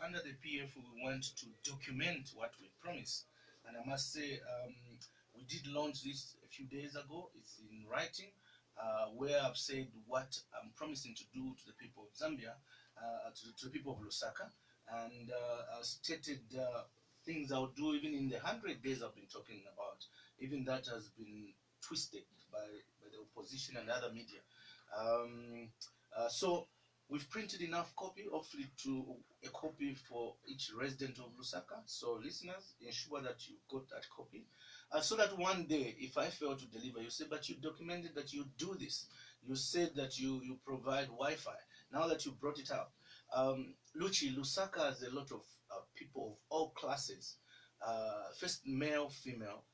under the PF, we want to document what we promised. And I must say, we did launch this a few days ago. It's in writing, where I've said what I'm promising to do to the people of Zambia, to the people of Lusaka, and I stated things I'll do even in the 100 days I've been talking about. Even that has been twisted by the opposition and other media. So we've printed enough copy, hopefully to a copy for each resident of Lusaka. So listeners, ensure that you got that copy, so that one day, if I fail to deliver, you say, but you documented that you do this. You said that you provide Wi-Fi. Now that you brought it up, Lusaka has a lot of people of all classes. First, male, female,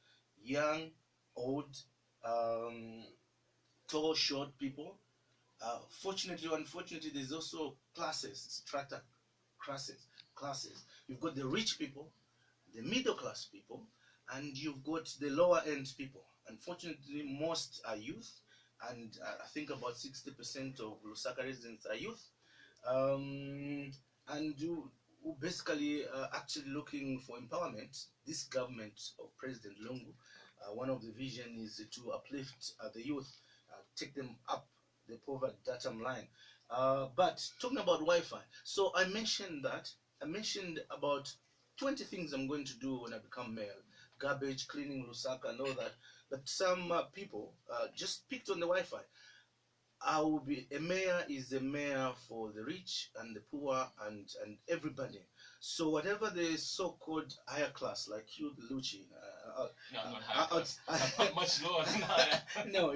young, old, tall, short people. Fortunately or unfortunately, there's also classes, strata classes. You've got the rich people, the middle class people, and you've got the lower end people. Unfortunately, most are youth, and I think about 60% of Lusaka residents are youth. And you basically actually looking for empowerment. This government of President Lungu, one of the vision is to uplift the youth, take them up the poverty datum line. But talking about Wi-Fi, so I mentioned about 20 things I'm going to do when I become mayor. Garbage, cleaning Lusaka and all that. But some people just picked on the Wi-Fi. I will be a mayor is a mayor for the rich and the poor and everybody. So whatever the so-called higher class, like you, Lucci, no, I'm not higher class. I'm much lower than higher. No,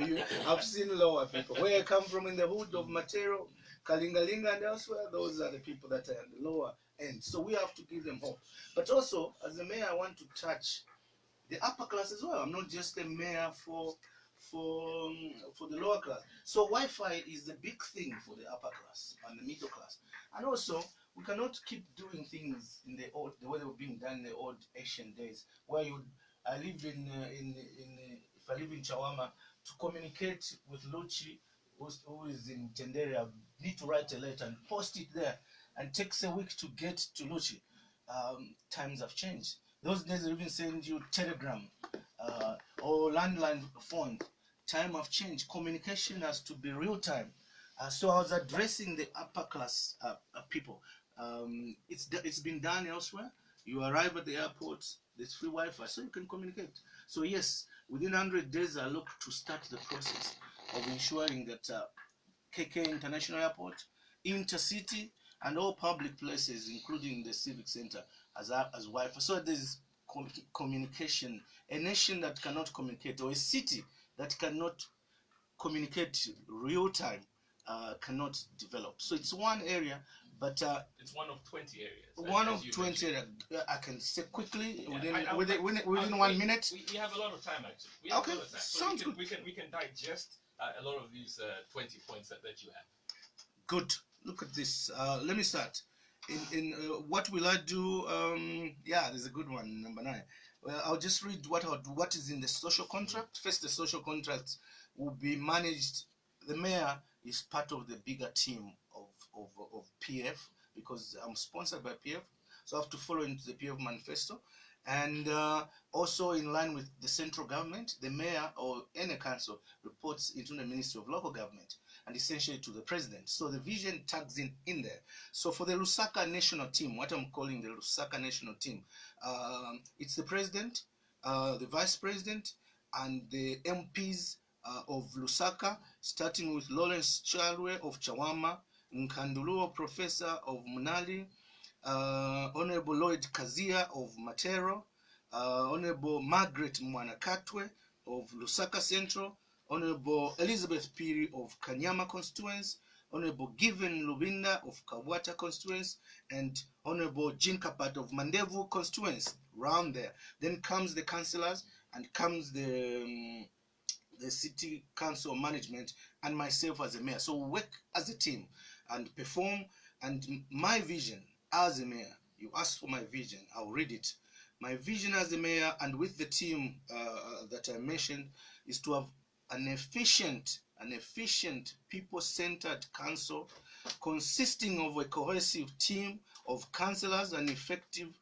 I've seen lower people. Where I come from in the hood of Matero, Kalingalinga and elsewhere, those are the people that are at the lower end. So we have to give them hope. But also, as a mayor, I want to touch the upper class as well. I'm not just a mayor for the lower class. So Wi-Fi is the big thing for the upper class and the middle class. And also, we cannot keep doing things in the way they were being done in the old Asian days, where I live if I live in Chawama, to communicate with Luchi, who is in Tendere, I need to write a letter and post it there, and takes a week to get to Luchi. Times have changed. Those days they even send you telegram or landline phone. Time have changed. Communication has to be real time. So I was addressing the upper class people. It's been done elsewhere. You arrive at the airport, there's free Wi-Fi, so you can communicate. So yes, within 100 days, I look to start the process of ensuring that KK International Airport, Intercity, and all public places, including the Civic Center, as Wi-Fi. So there's communication. A nation that cannot communicate, or a city that cannot communicate real time, cannot develop. So it's one area, but it's one of 20 areas. One of 20 areas. I can say quickly, yeah, within 1 minute. We have a lot of time, actually. Okay, sounds good. We can digest a lot of these 20 points that you have. Good. Look at this. Let me start. In what will I do? Yeah, there's a good one, number 9. Well, I'll just read what is in the social contract. First, the social contract will be managed. The mayor is part of the bigger team of PF, because I'm sponsored by PF, so I have to follow into the PF manifesto. And also in line with the central government, the mayor or any council reports into the Ministry of Local Government and essentially to the president. So the vision tags in there. So for the Lusaka national team, what I'm calling the Lusaka national team, it's the president, the vice president, and the MPs of Lusaka, starting with Lawrence Chalwe of Chawama, Nkanduluo Professor of Munali, Honorable Lloyd Kazia of Matero, Honorable Margaret Mwanakatwe of Lusaka Central, Honorable Elizabeth Piri of Kanyama Constituents, Honorable Given Lubinda of Kawata Constituents, and Honorable Jean Kapat of Mandevu Constituents, round there. Then comes the councillors, and comes the city council management, and myself as a mayor. So we work as a team and perform. And my vision as a mayor, you ask for my vision, I'll read it. My vision as a mayor and with the team that I mentioned is to have an efficient, people-centered council consisting of a cohesive team of councillors and effective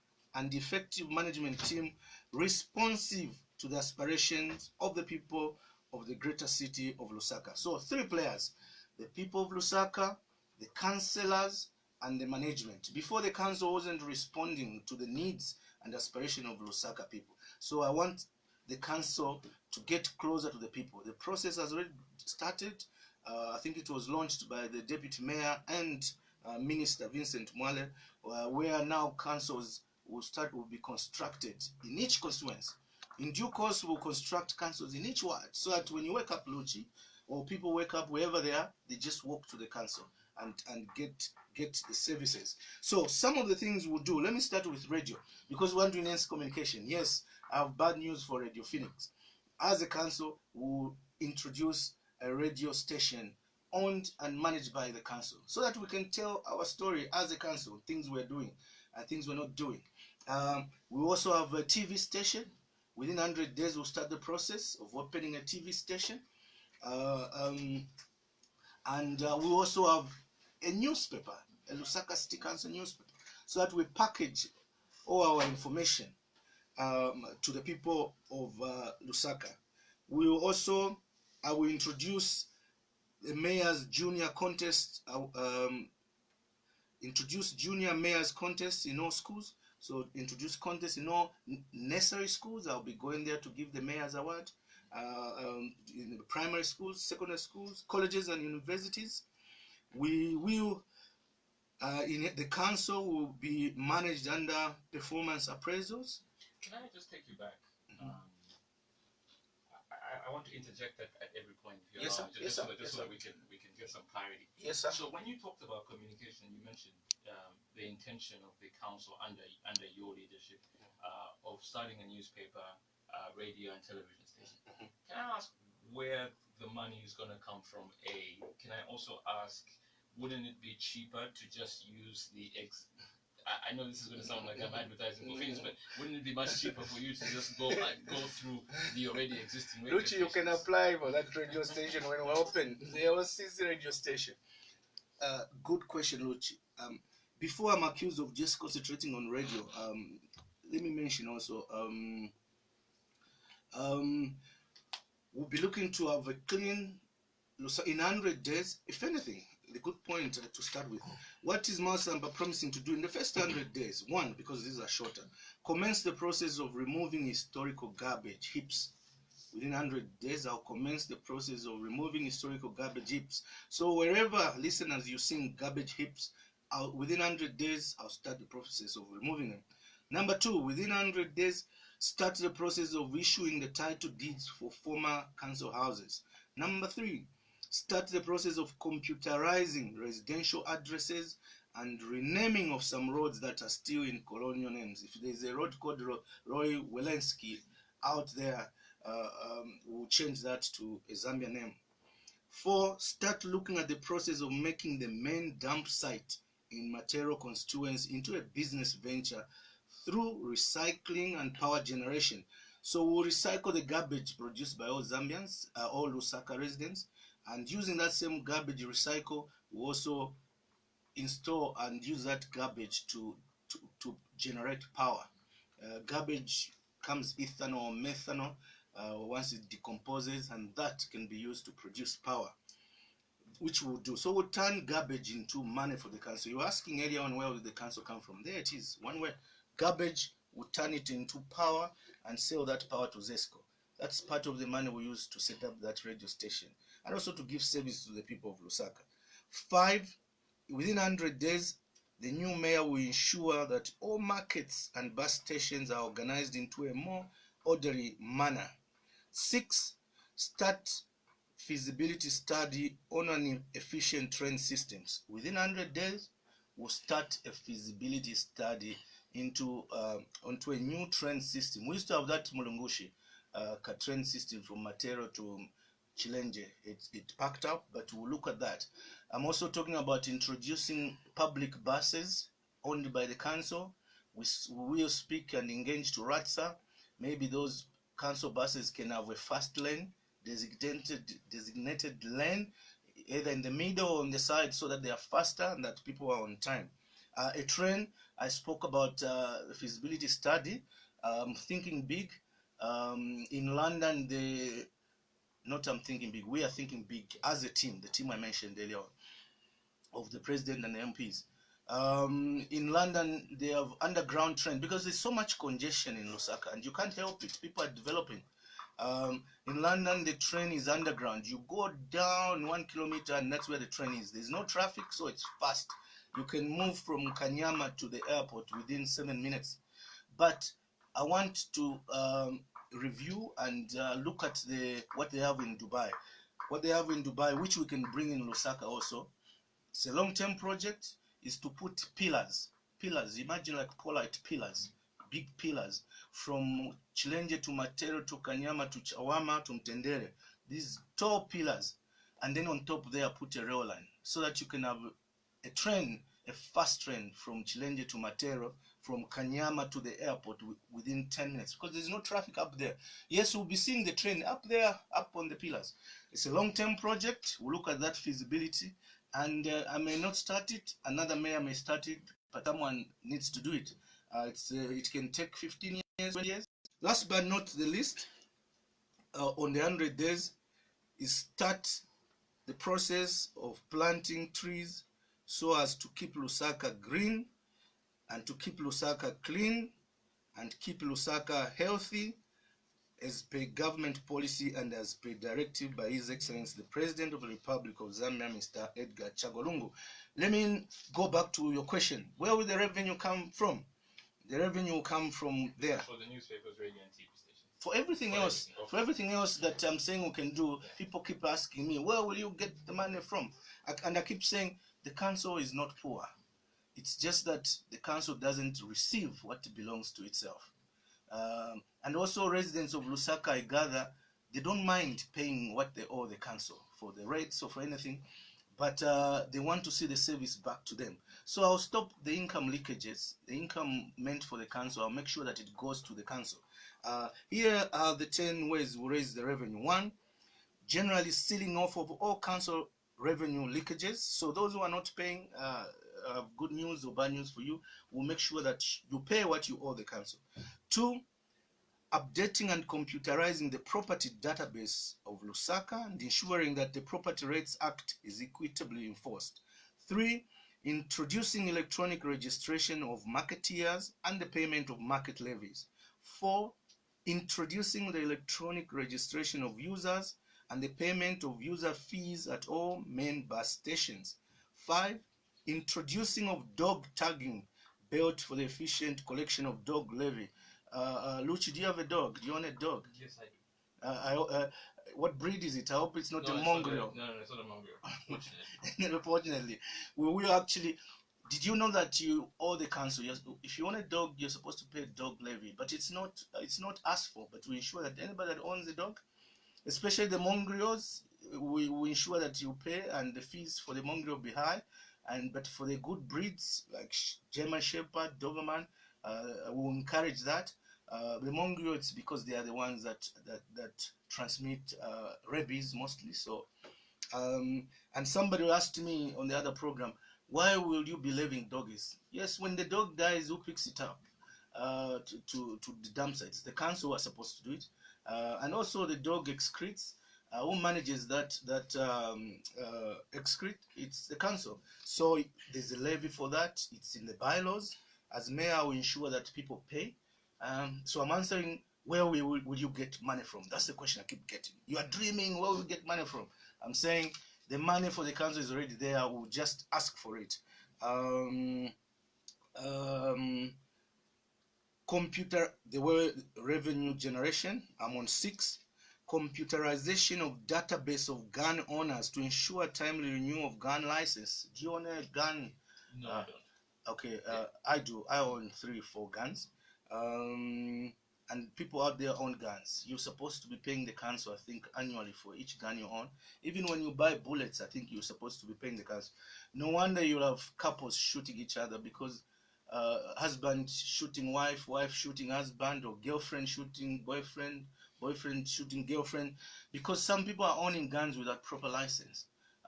management team responsive to the aspirations of the people of the greater city of Lusaka. So 3 players: the people of Lusaka, the councillors, and the management. Before, the council wasn't responding to the needs and aspiration of Lusaka people. So I want the council to get closer to the people. The process has already started. I think it was launched by the deputy mayor and Minister Vincent Mwale, where now councils will be constructed in each constituency. In due course, we'll construct councils in each ward, so that when you wake up, Luchi, or people wake up wherever they are, they just walk to the council and get the services. So some of the things we'll do, let me start with radio, because we're doing enhanced communication. Yes, I have bad news for Radio Phoenix. As a council, we'll introduce a radio station owned and managed by the council, so that we can tell our story as a council, things we're doing and things we're not doing. We also have a TV station. Within 100 days, we'll start the process of opening a TV station. And we also have a newspaper, a Lusaka City Council newspaper, so that we package all our information to the people of Lusaka. We will also, I will introduce the Mayor's Junior Contest, introduce Junior Mayor's Contest in all schools. So introduce contests in all nursery schools. I'll be going there to give the Mayor's Award. In the primary schools, secondary schools, colleges and universities. We will, in the council, will be managed under performance appraisals. Can I just take you back? I want to interject at every point. If you allow me, just so that we can get some clarity. Yes, sir. So when you talked about communication, you mentioned the intention of the council under your leadership of starting a newspaper, radio, and television station. Can I ask where the money is going to come from? Can I also ask, wouldn't it be cheaper to just use the I know this is going to sound like I'm advertising for things, but wouldn't it be much cheaper for you to just go through the already existing radio Luchi, you can apply for that radio station when we open the LCC radio station. Good question, Luchi. Before I'm accused of just concentrating on radio, let me mention also, we'll be looking to have a clean, in 100 days, if anything, the good point to start with. What is Sampa promising to do in the first 100 days? One, because these are shorter, commence the process of removing historical garbage heaps. Within 100 days, I'll commence the process of removing historical garbage heaps. So wherever, listeners, you see garbage heaps, within 100 days, I'll start the process of removing them. Number 2, within 100 days, start the process of issuing the title deeds for former council houses. Number 3, start the process of computerizing residential addresses and renaming of some roads that are still in colonial names. If there's a road called Roy Welensky out there, we'll change that to a Zambian name. 4, start looking at the process of making the main dump site in Matero constituency into a business venture through recycling and power generation. So we'll recycle the garbage produced by all Zambians, all Lusaka residents, and using that same garbage recycle, we also install and use that garbage to generate power. Garbage comes ethanol or methanol once it decomposes, and that can be used to produce power, which we'll do. So we'll turn garbage into money for the council. You were asking earlier on where will the council come from. There it is. One way. Garbage, we'll turn it into power and sell that power to ZESCO. That's part of the money we use to set up that radio station and also to give service to the people of Lusaka. 5, within 100 days, the new mayor will ensure that all markets and bus stations are organized into a more orderly manner. 6, start feasibility study on an efficient train systems. Within 100 days, we'll start a feasibility study onto a new train system. We used to have that Mulungushi train system from Matero to Chilenje. It packed up, but we'll look at that. I'm also talking about introducing public buses owned by the council. We will speak and engage to RATSA. Maybe those council buses can have a fast lane, designated lane, either in the middle or on the side, so that they are faster and that people are on time. A train, I spoke about the feasibility study, thinking big. In London, I'm thinking big, we are thinking big as a team, the team I mentioned earlier on, of the president and the MPs. In London, they have underground train because there's so much congestion in Lusaka, and you can't help it. People are developing. In London, the train is underground. You go down 1 kilometer, and that's where the train is. There's no traffic, so it's fast. You can move from Kanyama to the airport within 7 minutes. But I want to review and look at what they have in Dubai. What they have in Dubai, which we can bring in Lusaka also. It's a long-term project, is to put pillars. Pillars, imagine like polite pillars, big pillars, from Chilenje to Matero to Kanyama to Chawama to Mtendere. These tall pillars. And then on top there, put a rail line so that you can have a train, a fast train from Chilenje to Matero, from Kanyama to the airport within 10 minutes, because there's no traffic up there. Yes, we'll be seeing the train up there, up on the pillars. It's a long-term project. We'll look at that feasibility, and I may not start it. Another mayor may start it, but someone needs to do it. It can take 15 years, 20 years. Last but not the least, on the 100 days, is start the process of planting trees so as to keep Lusaka green and to keep Lusaka clean and keep Lusaka healthy as per government policy and as per directive by His Excellency the President of the Republic of Zambia, Mr. Edgar Chagwa Lungu. Let me go back to your question. Where will the revenue come from? The revenue will come from there. For the newspapers, radio and TV stations. For everything else, for everything else that I'm saying we can do, people keep asking me, where will you get the money from? And I keep saying the council is not poor. It's just that the council doesn't receive what belongs to itself. And also residents of Lusaka, I gather, they don't mind paying what they owe the council for the rates or for anything, but they want to see the service back to them. So I'll stop the income leakages. The income meant for the council, I'll make sure that it goes to the council. Here are the 10 ways we raise the revenue. 1, generally sealing off of all council revenue leakages. So those who are not paying, good news or bad news for you, we'll make sure that you pay what you owe the council. 2, updating and computerizing the property database of Lusaka and ensuring that the Property Rates Act is equitably enforced. 3, introducing electronic registration of marketeers and the payment of market levies. 4, introducing the electronic registration of users and the payment of user fees at all main bus stations. 5, introducing of dog tagging built for the efficient collection of dog levy. Luchi, do you have a dog? Do you own a dog? Yes, I do. What breed is it? I hope it's not a it's mongrel. No, it's not a mongrel. Fortunately. Unfortunately, we will actually. Did you know that you owe the council? If you own a dog, you're supposed to pay a dog levy, but it's not asked for. But we ensure that anybody that owns a dog, especially the mongrels, we ensure that you pay, and the fees for the mongrel will be high. But for the good breeds like German Shepherd, Doberman, we will encourage that. The mongrel, it's because they are the ones that transmit rabies mostly. So, and somebody asked me on the other program, why will you be leaving doggies? Yes, when the dog dies, who picks it up to the dump sites? The council was supposed to do it, and also the dog excretes. Who manages that excrete? It's the council. So there's a levy for that. It's in the bylaws. As mayor, I will ensure that people pay. So I'm answering, where will you get money from? That's the question I keep getting. You are dreaming, where will you get money from? I'm saying the money for the council is already there. I will just ask for it. The way revenue generation, I'm on 6. Computerization of database of gun owners to ensure timely renewal of gun license. Do you own a gun? No, I don't. Okay, I do. I own 3, 4 guns. And people out there own guns. You're supposed to be paying the council, I think, annually for each gun you own. Even when you buy bullets, I think you're supposed to be paying the council. No wonder you'll have couples shooting each other, because husband shooting wife, wife shooting husband, or girlfriend shooting boyfriend, boyfriend shooting girlfriend, because some people are owning guns without proper license.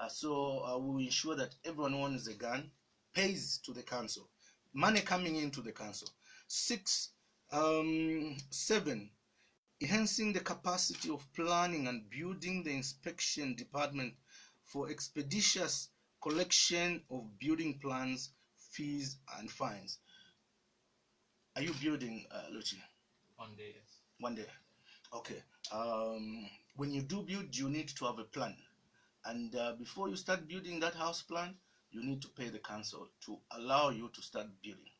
So we will ensure that everyone who owns a gun pays to the council. money coming into the council. 6, 7, enhancing the capacity of planning and building the inspection department for expeditious collection of building plans, fees, and fines. Are you building, Luchi? One day, yes. One day. Okay. When you do build, you need to have a plan. And before you start building that house plan, you need to pay the council to allow you to start building.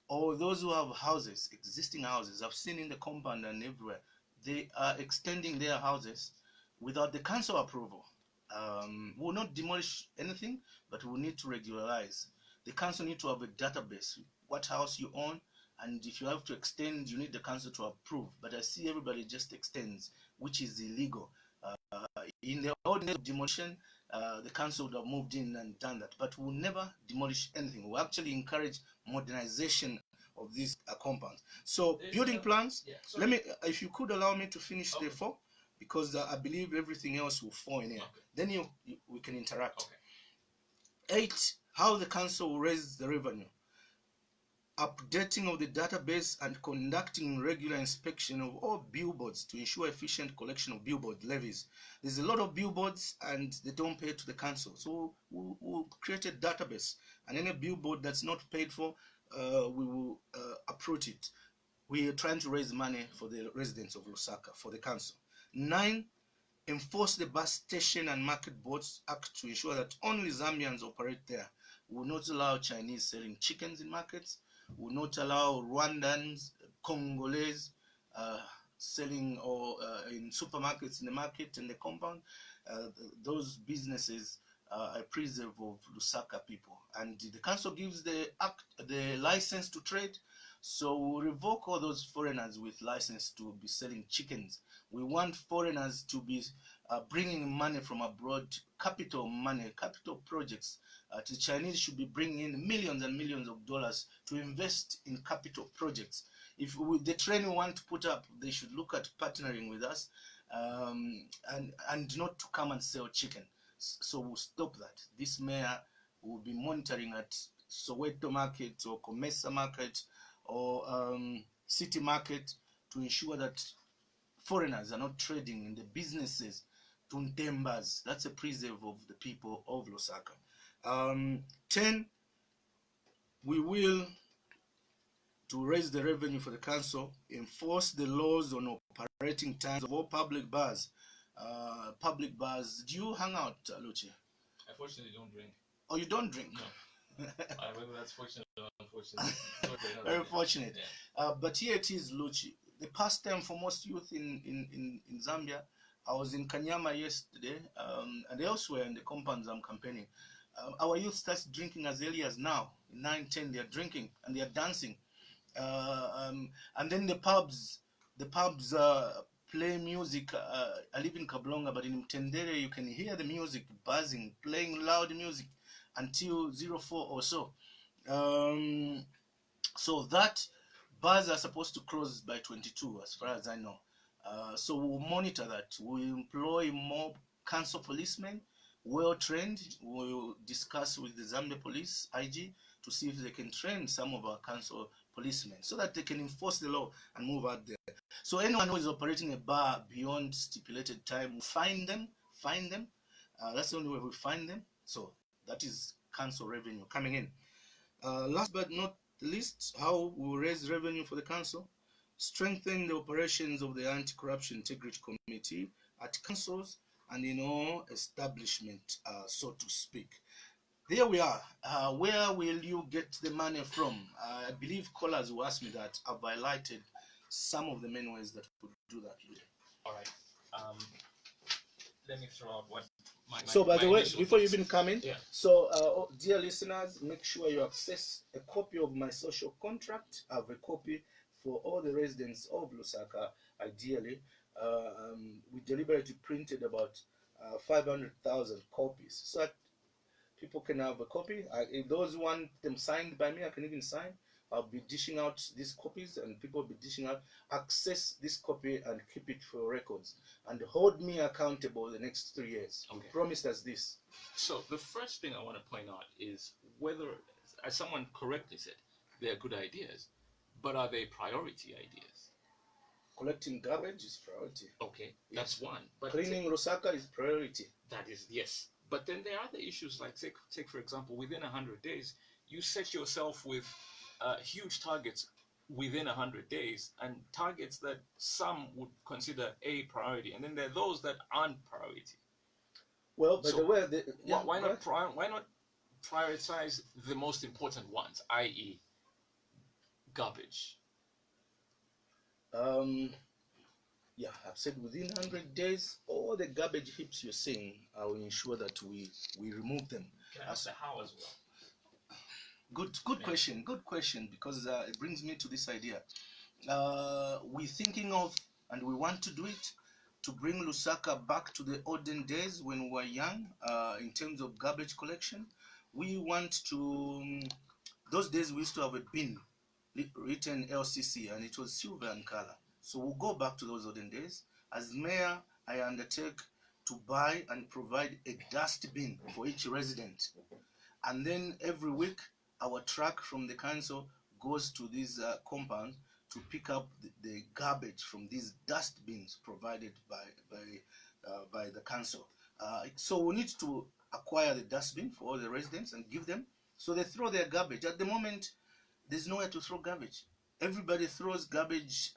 Or those who have houses, existing houses, I've seen in the compound and everywhere, they are extending their houses without the council approval. We'll not demolish anything, but we'll need to regularize. The council need to have a database, what house you own, and if you have to extend, you need the council to approve. But I see everybody just extends, which is illegal. In the ordinary demolition, the council would have moved in and done that, but we'll never demolish anything. We'll actually encourage modernization of these compounds. So building plans, let me, if you could allow me to finish the 4, because I believe everything else will fall in here. Then we can interact. 8, how the council will raise the revenue. Updating of the database and conducting regular inspection of all billboards to ensure efficient collection of billboard levies. There's a lot of billboards and they don't pay to the council. So we'll create a database, and any billboard that's not paid for, we will approach it. We are trying to raise money for the residents of Lusaka, for the council. 9, enforce the bus station and market boards act to ensure that only Zambians operate there. We will not allow Chinese selling chickens in markets. We will not allow Rwandans, Congolese selling or in supermarkets in the market and the compound. Those businesses are a preserve of Lusaka people. And the council gives the license to trade. So we'll revoke all those foreigners with license to be selling chickens. We want foreigners to be bringing money from abroad, capital money, capital projects. The Chinese should be bringing in millions and millions of dollars to invest in capital projects. If the train we want to put up, they should look at partnering with us and not to come and sell chicken. So we'll stop that. This mayor will be monitoring at Soweto Market or Comesa Market or City Market to ensure that foreigners are not trading in the businesses to Ntembas. That's a preserve of the people of Lusaka. 10, we will, to raise the revenue for the council, enforce the laws on operating times of all public bars. Public bars, do you hang out, Luchi? Unfortunately, don't drink. Oh, you don't drink? No. Whether that's fortunate or unfortunate. Very fortunate. Yeah. But here it is, Luchi. The pastime for most youth in Zambia. I was in Kanyama yesterday and elsewhere in the compounds I'm campaigning. Our youth starts drinking as early as now. 9, 10, they're drinking and they're dancing. And then the pubs play music. I live in Kablonga, but in Mtendere you can hear the music buzzing, playing loud music until 04 or so. So that bars are supposed to close by 22 as far as I know. So we'll monitor that. We'll employ more council policemen, well trained. We'll discuss with the Zambia Police IG to see if they can train some of our council policemen so that they can enforce the law and move out there. So anyone who is operating a bar beyond stipulated time, we'll fine them. That's the only way we find them. So that is council revenue coming in. Last but not least, how we will raise revenue for the council. Strengthen the operations of the Anti-Corruption Integrity Committee at councils and in all establishment, so to speak. There we are. Where will you get the money from? I believe callers will ask me that. I've highlighted some of the main ways that we do that. All right. Let me throw out what so by the way, before you even come in, yeah. So dear listeners, make sure you access a copy of my social contract. I have a copy for all the residents of Lusaka, ideally. We deliberately printed about 500,000 copies so that people can have a copy. If those want them signed by me, I can even sign. I'll be dishing out these copies and people will be dishing out. Access this copy and keep it for records. And hold me accountable the next 3 years. Okay. You promised us this. So the first thing I want to point out is whether, as someone correctly said, They're good ideas, but are they priority ideas? Collecting garbage is priority. Okay, that's one. But cleaning Lusaka is priority. That is, yes. But then there are other issues, like take for example, within 100 days, you set yourself with huge targets within 100 days, and targets that some would consider a priority, and then there are those that aren't priority. Well, by the way, why not prioritize the most important ones, i.e., garbage? Yeah, I've said within 100 days, all the garbage heaps you're seeing, I will ensure that we remove them. Can I ask how as well? Good question, because it brings me to this idea. We're thinking of, and we want to do it, to bring Lusaka back to the olden days when we were young, in terms of garbage collection. We want to, those days we used to have a bin written LCC, and it was silver in color. So we'll go back to those olden days. As mayor, I undertake to buy and provide a dust bin for each resident. And then every week, our truck from the council goes to these compounds to pick up the garbage from these dust bins provided by the council. So we need to acquire the dustbin for all the residents and give them, so they throw their garbage. At the moment, there's nowhere to throw garbage. Everybody throws garbage.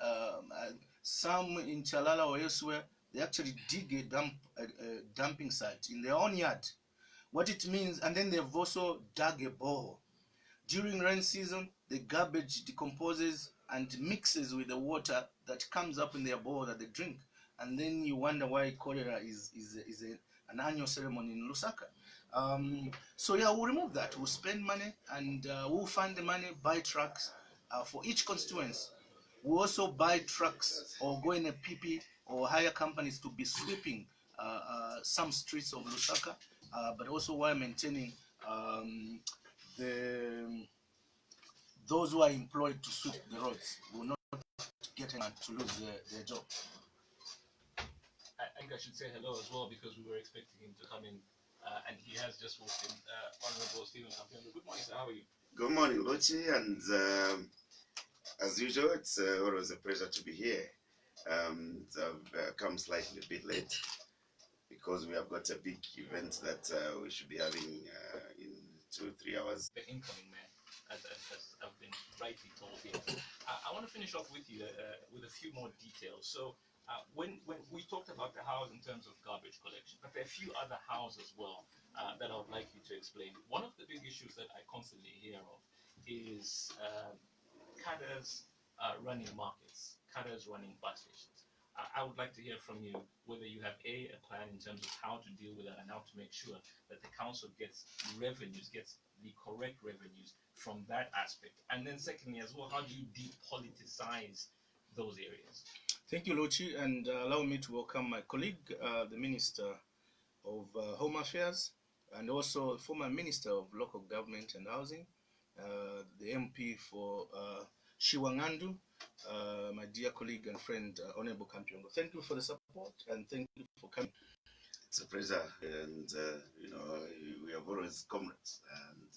Some in Chalala or elsewhere, they actually dig a dumping site in their own yard. What it means, and then they've also dug a borehole. During rain season, the garbage decomposes and mixes with the water that comes up in their borehole that they drink. And then you wonder why cholera is an annual ceremony in Lusaka. So yeah, we'll remove that. We'll spend money, and we'll find the money, buy trucks for each constituency. We'll also buy trucks or go in a PP or hire companies to be sweeping some streets of Lusaka, but also while maintaining those who are employed to sweep the roads will not get to lose their job. I think I should say hello as well, because we were expecting him to come in, and he has just walked in. Honorable Stephen Kampiano. Good morning, sir. How are you? Good morning, Luchi, and as usual, it's always a pleasure to be here. I've come slightly a bit late because we have got a big event that we should be having in 2-3 hours. The incoming man, as I've been rightly told here. I want to finish off with you with a few more details. So when we talked about the house in terms of garbage collection, but there are a few other houses as well that I would like you to explain. One of the big issues that I constantly hear of is cadres running markets, cadres running bus stations. I would like to hear from you whether you have a plan in terms of how to deal with that and how to make sure that the council gets revenues, gets the correct revenues from that aspect. And then secondly as well, how do you depoliticize those areas? Thank you, Luchi, and allow me to welcome my colleague, the Minister of Home Affairs, and also former Minister of Local Government and Housing, the MP for Shiwangandu, my dear colleague and friend, Honorable Kampiongo. Thank you for the support, and thank you for coming. It's a pleasure, and we have always comrades, and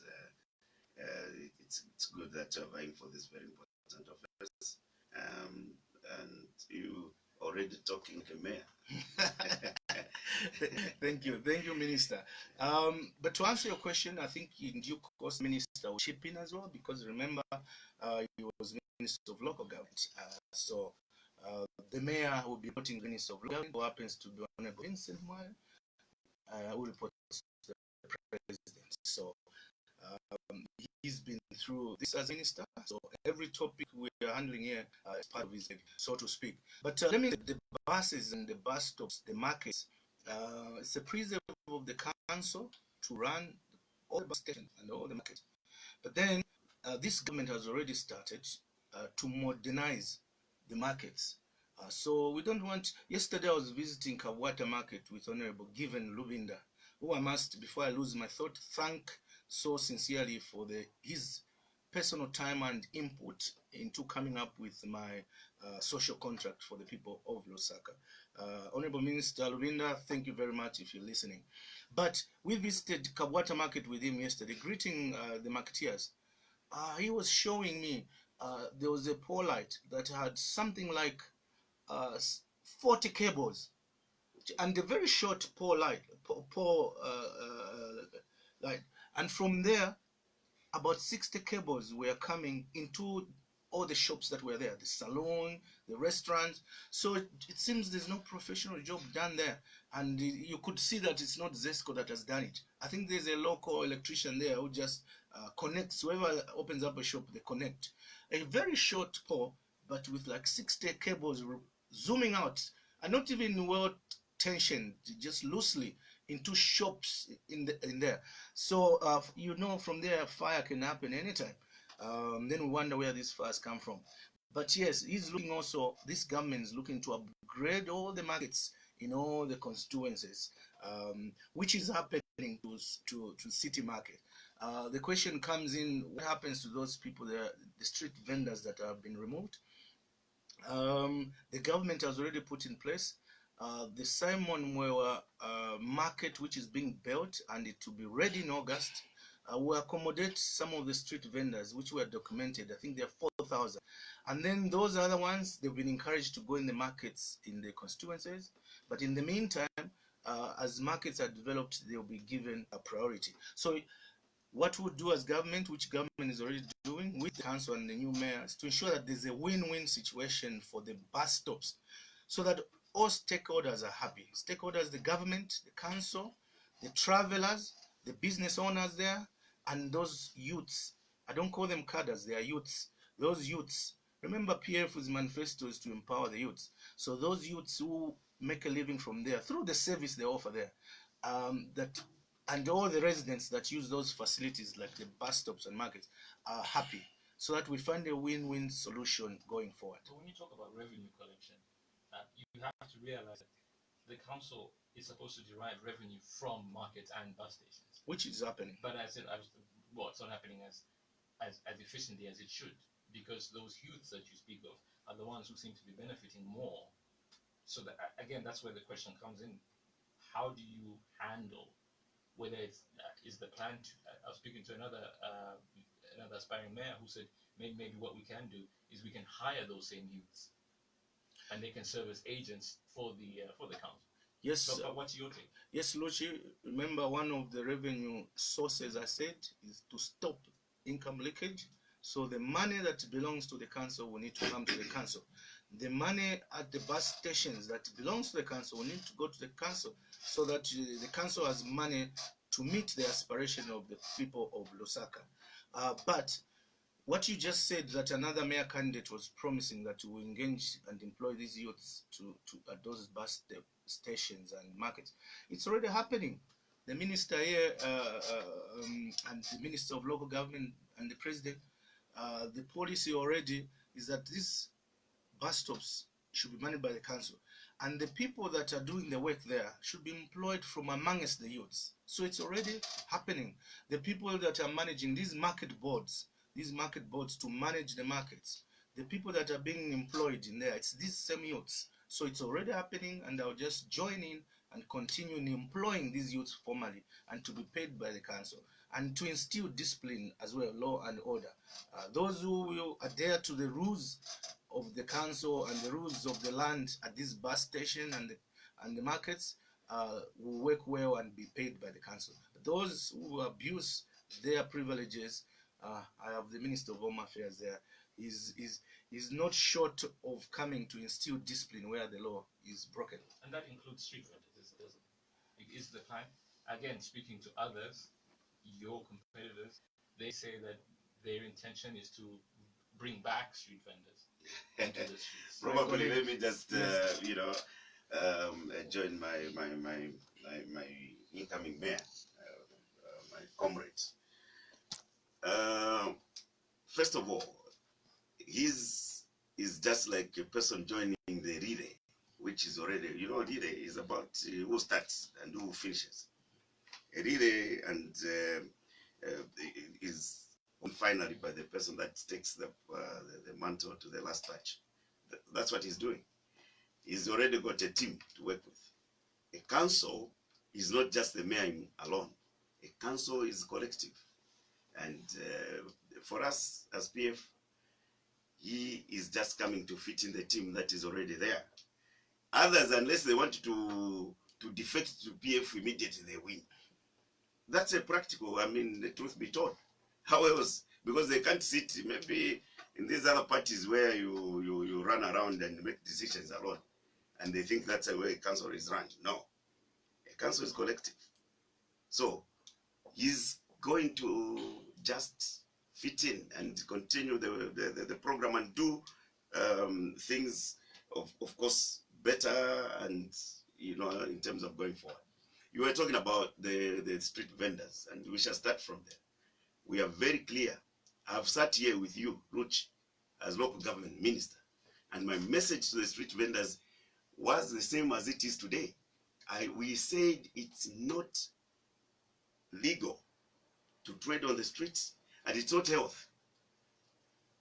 it's good that you're vying for this very important office, and you already talking to mayor. Thank you, Minister. But to answer your question, I think in due course, Minister will chip in as well, because remember, he was Minister of Local Government. So the mayor will be reporting Minister of Local Government, who happens to be Honorable Vincent Moyo, who reports to the President. So he's been through this as Minister. So every topic we are handling here is part of his head, so to speak. But let me the buses and the bus stops, the markets. It's a preserve of the council to run all the bus stations and all the markets. But then this government has already started to modernize the markets. So we don't want. Yesterday I was visiting Kawata Market with Honorable Given Lubinda, who I must, before I lose my thought, thank so sincerely for his personal time and input into coming up with my social contract for the people of Lusaka. Honorable Minister Lubinda, thank you very much if you're listening. But we visited Kawata Market with him yesterday, greeting the marketeers. he was showing me there was a pole light that had something like 40 cables, and a very short pole light, light, and from there about 60 cables were coming into all the shops that were there, the salon, the restaurants. So it seems there's no professional job done there. And you could see that it's not Zesco that has done it. I think there's a local electrician there who just connects. Whoever opens up a shop, they connect. A very short pole, but with like 60 cables zooming out, and not even well tensioned, just loosely into shops in there. So from there, fire can happen anytime. Then we wonder where these fires come from. But yes, he's looking also. This government is looking to upgrade all the markets in all the constituencies, which is happening to city market. The question comes in: what happens to those people, the street vendors that have been removed? The government has already put in place the Simon Mwewa market, which is being built, and it will be ready in August. Will accommodate some of the street vendors, which were documented. I think there are 4,000. And then those other ones, they've been encouraged to go in the markets in the constituencies. But in the meantime, as markets are developed, they'll be given a priority. So what we'll do as government, which government is already doing with the council and the new mayor, is to ensure that there's a win-win situation for the bus stops, so that all stakeholders are happy. Stakeholders, the government, the council, the travelers, the business owners there, and those youths. I don't call them cadres, they are youths. Those youths, remember PF's manifesto is to empower the youths. So those youths who make a living from there, through the service they offer there, and all the residents that use those facilities like the bus stops and markets are happy, so that we find a win-win solution going forward. So when you talk about revenue collection, you have to realize that the council is supposed to derive revenue from markets and bus stations, which is happening. But I said, well, it's not happening as efficiently as it should, because those youths that you speak of are the ones who seem to be benefiting more. So that, again, that's where the question comes in: how do you handle whether is the plan to? I was speaking to another aspiring mayor who said maybe what we can do is we can hire those same youths, and they can serve as agents for the council. Yes. So, what's your take? Yes, Luchi. Remember, one of the revenue sources I said is to stop income leakage. So the money that belongs to the council will need to come to the council. The money at the bus stations that belongs to the council will need to go to the council, so that the council has money to meet the aspiration of the people of Lusaka. But what you just said, that another mayor candidate was promising that we will engage and employ these youths at those bus stations and markets, it's already happening. The minister here and the minister of local government and the president, the policy already is that these bus stops should be managed by the council, and the people that are doing the work there should be employed from amongst the youths. So it's already happening. The people that are managing these market boards to manage the markets, the people that are being employed in there, it's these same youths. So it's already happening, and I'll just join in and continue in employing these youths formally, and to be paid by the council, and to instill discipline as well, law and order. Those who will adhere to the rules of the council and the rules of the land at this bus station and the markets will work well and be paid by the council. Those who abuse their privileges, I have the Minister of Home Affairs there, is not short of coming to instill discipline where the law is broken. And that includes street vendors, doesn't it? Is the plan, again, speaking to others, your competitors, they say that their intention is to bring back street vendors into the streets. Probably, let me just join my incoming mayor, my comrades. First of all, he's just like a person joining the relay, which is already, relay is about who starts and who finishes. A relay and is won finally by the person that takes the mantle to the last touch. That's what he's doing. He's already got a team to work with. A council is not just the mayor alone. A council is collective. And for us as PF, he is just coming to fit in the team that is already there. Others, unless they want to defect to PF immediately, they win. That's a practical, I mean, the truth be told. How else? Because they can't sit maybe in these other parties where you run around and make decisions alone, and they think that's the way a council is run. No, a council is collective. So he's going to just fit in and continue the program and do things, of course, better, and in terms of going forward. You were talking about the street vendors, and we shall start from there. We are very clear. I've sat here with you, Ruth, as local government minister, and my message to the street vendors was the same as it is today. We said it's not legal to trade on the streets, and it's not health,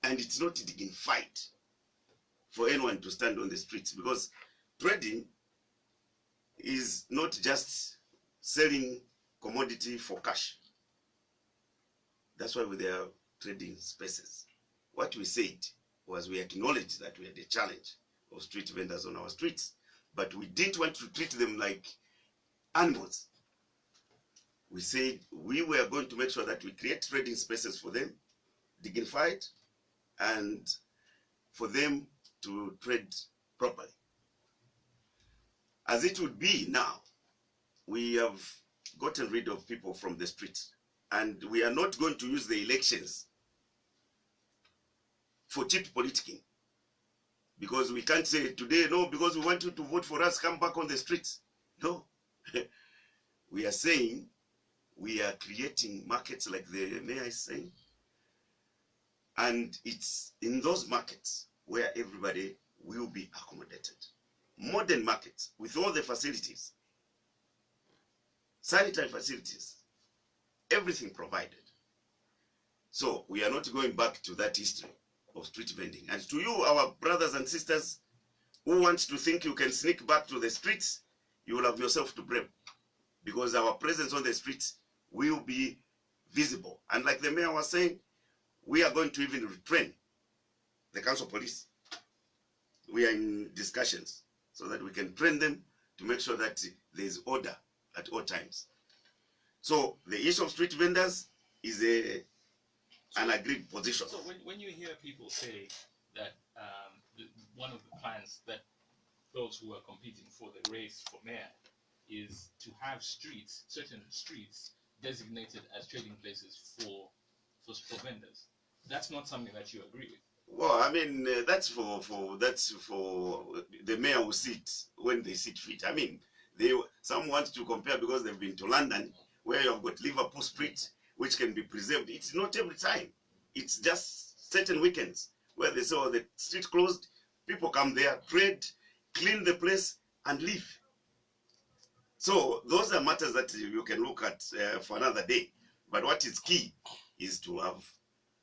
and it's not dignified for anyone to stand on the streets, because trading is not just selling commodity for cash. That's why there are trading spaces. What we said was we acknowledged that we had a challenge of street vendors on our streets, but we didn't want to treat them like animals. We said we were going to make sure that we create trading spaces for them, dignified, and for them to trade properly. As it would be now, we have gotten rid of people from the streets, and we are not going to use the elections for cheap politicking, because we can't say today, no, because we want you to vote for us, come back on the streets. No. We are saying we are creating markets like the mayor is saying, and it's in those markets where everybody will be accommodated. Modern markets with all the facilities, sanitary facilities, everything provided. So we are not going back to that history of street vending. And to you, our brothers and sisters who want to think you can sneak back to the streets, you will have yourself to blame, because our presence on the streets will be visible. And like the mayor was saying, we are going to even retrain the council police. We are in discussions so that we can train them to make sure that there is order at all times. So the issue of street vendors is an agreed position. So when you hear people say that one of the plans that those who are competing for the race for mayor is to have streets, certain streets, designated as trading places for vendors, that's not something that you agree with. Well, I mean, that's for the mayor who sit when they sit fit. I mean, some want to compare because they've been to London, where you have got Liverpool Street, which can be preserved. It's not every time. It's just certain weekends where they say, oh, the street closed, people come there, trade, clean the place, and leave. So those are matters that you can look at for another day. But what is key is to have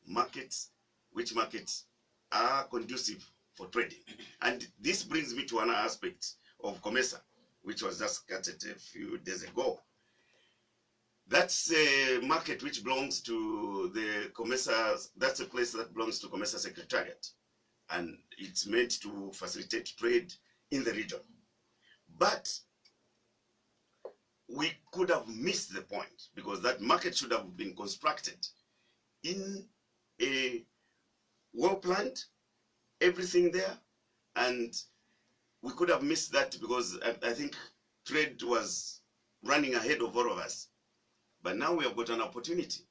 markets, which markets are conducive for trading. And this brings me to another aspect of COMESA, which was just started a few days ago. That's a market which belongs to the COMESA, that's a place that belongs to COMESA Secretariat. And it's meant to facilitate trade in the region. But we could have missed the point, because that market should have been constructed in a well-planned, everything there, and we could have missed that because I think trade was running ahead of all of us. But now we have got an opportunity.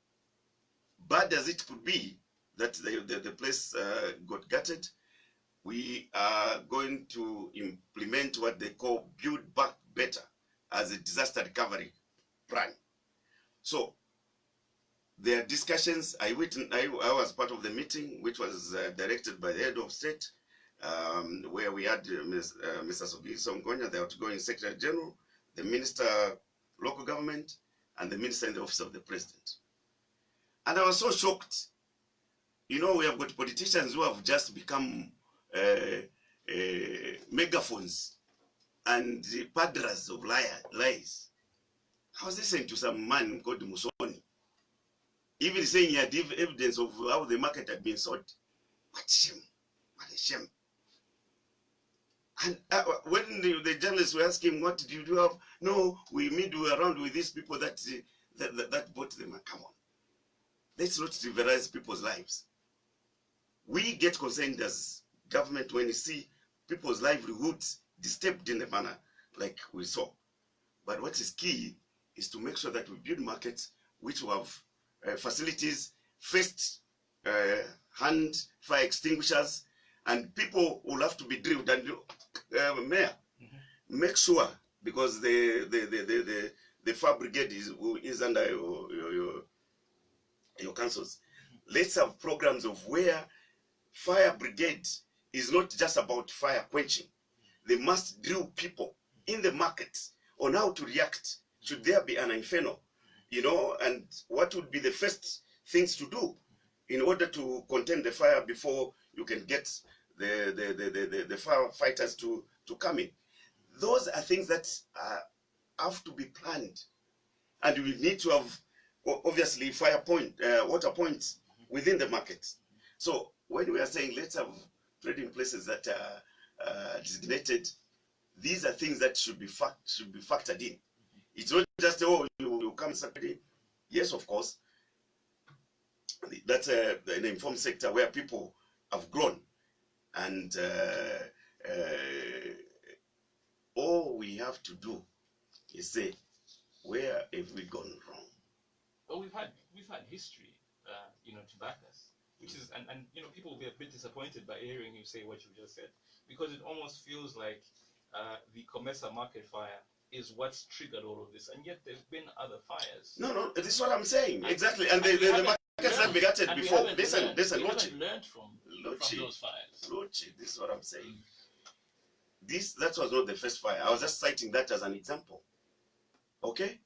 Bad as it could be that the place got gutted, we are going to implement what they call Build Back Better as a disaster recovery plan. So there are discussions. I was part of the meeting, which was directed by the head of state, where we had Mr. Sogi Songonya, the outgoing Secretary General, the Minister Local Government, and the Minister in the Office of the President. And I was so shocked. You know, we have got politicians who have just become megaphones and padras of lies. I was listening to some man called Musoni. even saying he had evidence of how the market had been sold. What shame! What a shame! And when the journalists were asking, what did you do? No, we were around with these people that bought them. Come on. Let's not trivialize people's lives. We get concerned as government when you see people's livelihoods disturbed in a manner like we saw. But what is key is to make sure that we build markets which will have facilities, first hand fire extinguishers, and people will have to be drilled. And Mayor, make sure, because the fire brigade is under your councils. Let's have programs of where fire brigade is not just about fire quenching. They must drill people in the markets on how to react should there be an inferno, you know, and what would be the first things to do in order to contain the fire before you can get the firefighters to come in. Those are things that have to be planned, and we need to have obviously water points within the market. So when we are saying let's have trading places that are designated, these are things that should be factored in. It's not just you come Saturday. Yes, of course, that's an informed sector where people have grown, and all we have to do is say, where have we gone wrong? Well, we've had history, you know, to back us, which is and you know, people will be a bit disappointed by hearing you say what you just said, because it almost feels like the Comesa market fire is what's triggered all of this, and yet there's been other fires. No, this is what I'm saying, exactly. And the markets have been gutted before. Listen, we haven't learned from those fires. Lochi, this is what I'm saying. That was not the first fire. I was just citing that as an example. Okay?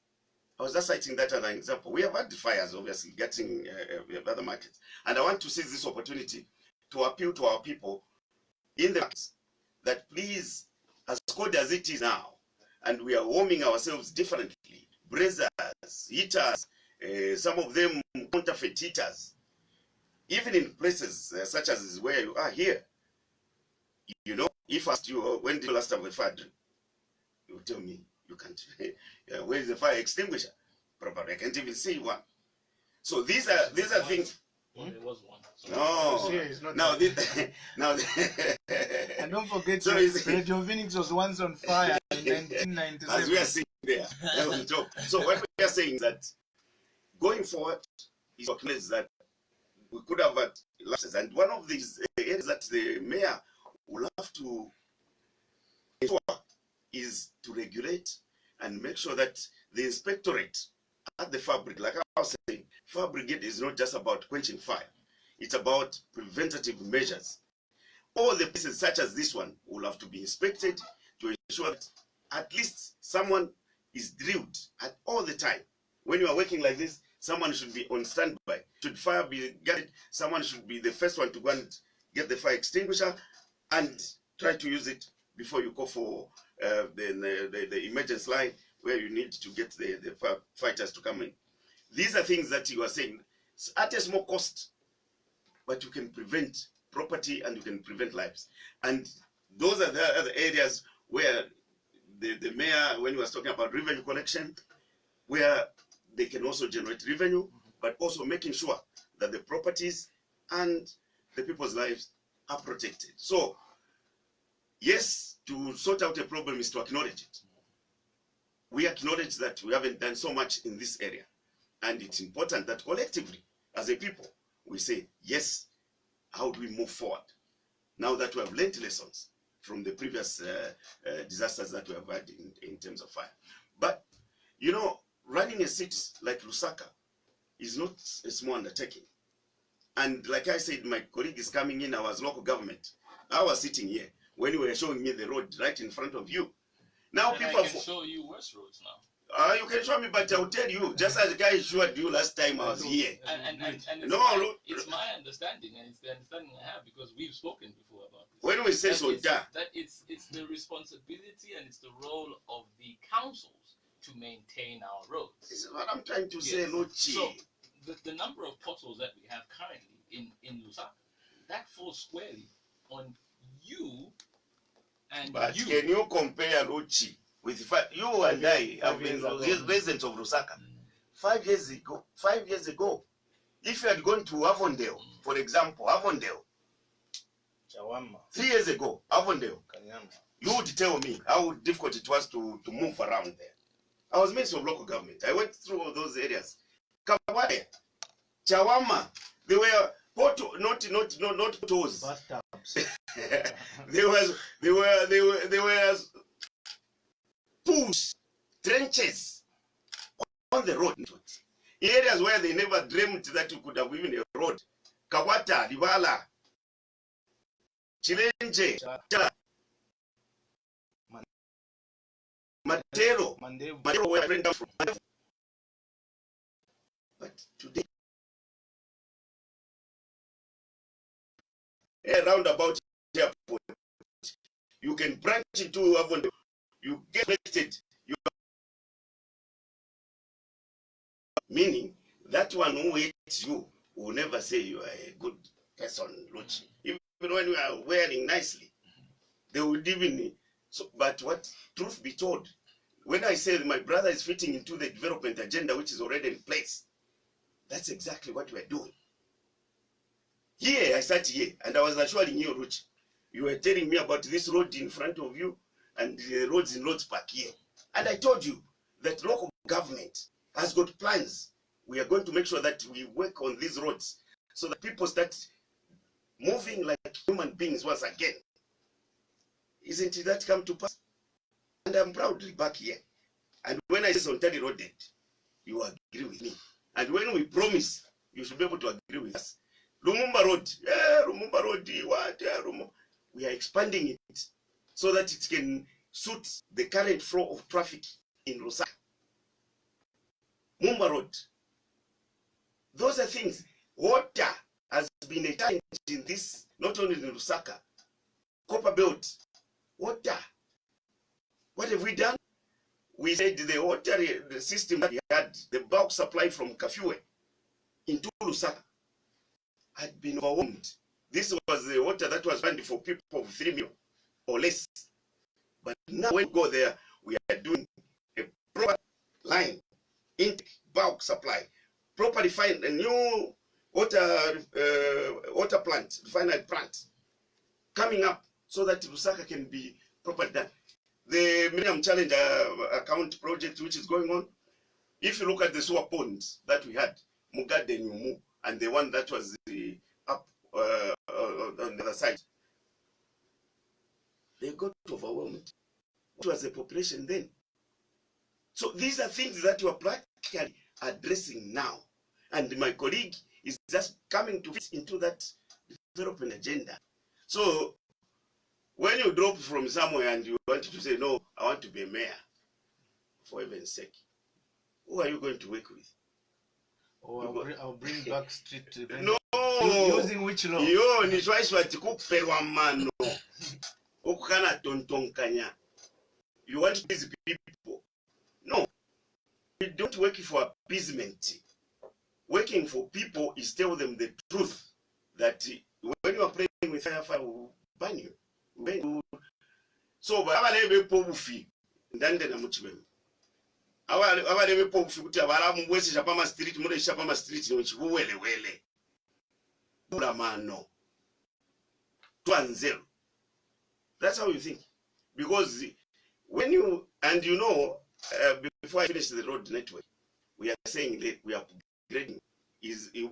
I was just citing that as an example. We have had the fires, obviously, getting other markets. And I want to seize this opportunity to appeal to our people in the markets that please, as cold as it is now, and we are warming ourselves differently, braziers, heaters, some of them counterfeit heaters, even in places such as where you are here. You know, if I asked you, when did you last have a fire drill? You tell me, you can't. Where is the fire extinguisher? Probably I can't even see one. So these are things. Well, there was one. So No, it's not now and don't forget, so Radio Phoenix was once on fire in 1997. as we are seeing there, that was the job. So what we are saying is that going forward is that we could have had lapses, and one of these areas that the mayor will have to ensure is to regulate and make sure that the inspectorate at the fire brigade, like I was saying, fire brigade is not just about quenching fire. It's about preventative measures. All the places such as this one will have to be inspected to ensure that at least someone is drilled at all the time. When you are working like this, someone should be on standby. Should fire be gathered, someone should be the first one to go and get the fire extinguisher and try to use it before you go for the emergency line where you need to get the fighters to come in. These are things that you are saying at a small cost, but you can prevent property and you can prevent lives. And those are the other areas where the mayor, when he was talking about revenue collection, where they can also generate revenue, but also making sure that the properties and the people's lives are protected. So, yes, to sort out a problem is to acknowledge it. We acknowledge that we haven't done so much in this area. And it's important that collectively, as a people, we say, yes, how do we move forward? Now that we have learned lessons from the previous disasters that we have had in terms of fire. But, you know, running a city like Lusaka is not a small undertaking. And like I said, my colleague is coming in, I was local government. I was sitting here when you were showing me the road right in front of you. Now and people I can show you worse roads now. You can show me, but I'll tell you, just as the guy showed you last time I was here. And it's, it's my understanding, and it's the understanding I have, because we've spoken before about this. When we say that it's the responsibility and it's the role of the councils to maintain our roads. This is what I'm trying to say, Lochi. So the number of potholes that we have currently in Lusaka, that falls squarely on you and But you. can you compare Ruchi with you and I have been residents of Lusaka 5 years ago? 5 years ago, if you had gone to Avondale, for example, Avondale, Chawama. 3 years ago, Avondale, Kanyama. you would tell me how difficult it was to move around there. I was Minister of Local Government. I went through all those areas. Kabwade, Chawama, they were not potholes. Bathtubs. They were pools, trenches on the road. In areas where they never dreamed that you could have even a road. Kawata, Livala, Chilenje, Chala, Matero, Matero were bring down from. But today, around about airport, you can branch into Avondale, you get connected, meaning that one who hates you will never say you are a good person, Luchi. Even when you are wearing nicely, they would even. So, but what truth be told, when I say my brother is fitting into the development agenda which is already in place, that's exactly what we're doing. Here, I sat here and I was assuring you, Luchi, you were telling me about this road in front of you and the roads in Lord's Park here. And I told you that local government has got plans. We are going to make sure that we work on these roads so that people start moving like human beings once again. Isn't that come to pass? And I'm proudly back here. And when I say Ontari Road dead, you agree with me. And when we promise, you should be able to agree with us. Lumumba Road, Lumumba Road, what? We are expanding it so that it can suit the current flow of traffic in Lusaka. Mumba Road. Those are things. Water has been a challenge in this, not only in Lusaka. Copper Belt. Water. What have we done? We said the water the system that we had, the bulk supply from Kafue into Lusaka, had been overwhelmed. This was the water that was planned for people of 3 million or less. But now when we go there, we are doing a proper line, intake, bulk supply, properly find a new water plant, refinery plant, coming up so that Lusaka can be properly done. The Millennium Challenge account project which is going on, if you look at the sewer ponds that we had, Mugade Nyumu, and the one that was up on the other side, they got overwhelmed. What was the population then? So these are things that you are practically addressing now. And my colleague is just coming to fit into that development agenda. So when you drop from somewhere and you want to say, no, I want to be a mayor, for heaven's sake, who are you going to work with? Oh, I'll bring back street to no. Using which law? Yo, ni shwaishwa tikuperwa mano. Okukana tontonkanya. You want to please people. No. We don't work for appeasement. Working for people is tell them the truth. That when you are playing with fire will ban you. So, abalebe pobufi ndande na muchibemu. Abalebe pobufi kuti abalamu mwesi chapama street mure chapama street no chibuwelewele. Buramano. Twanzero. That's how you think. Because when you, and you know, before I finish the road network, we are saying that we are upgrading. It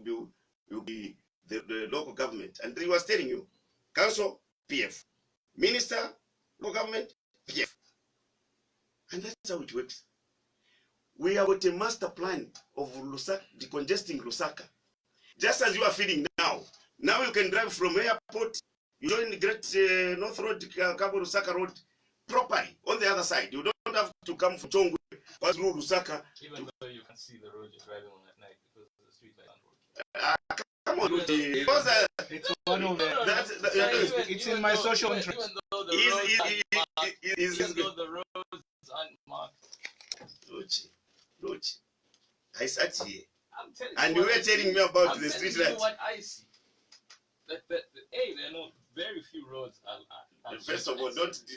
will be the local government. And he was telling you, council, PF. Minister, local government, PF. And that's how it works. We have got a master plan of Lusaka, decongesting Lusaka. Just as you are feeling now. Now you can drive from airport, you join the Great North Road, Cabo Lusaka Road, properly on the other side. You don't have to come from Chongwe, pass through Lusaka. Even though you can see the road you're driving on at night because the street lights aren't working. Come on, It's one of the. It's in my social interest. Even though the roads aren't marked. Lochi, I sat here. I'm telling And you you what were I telling see. me about I'm the telling street you lights. what I see. That there are no very few roads are First of all,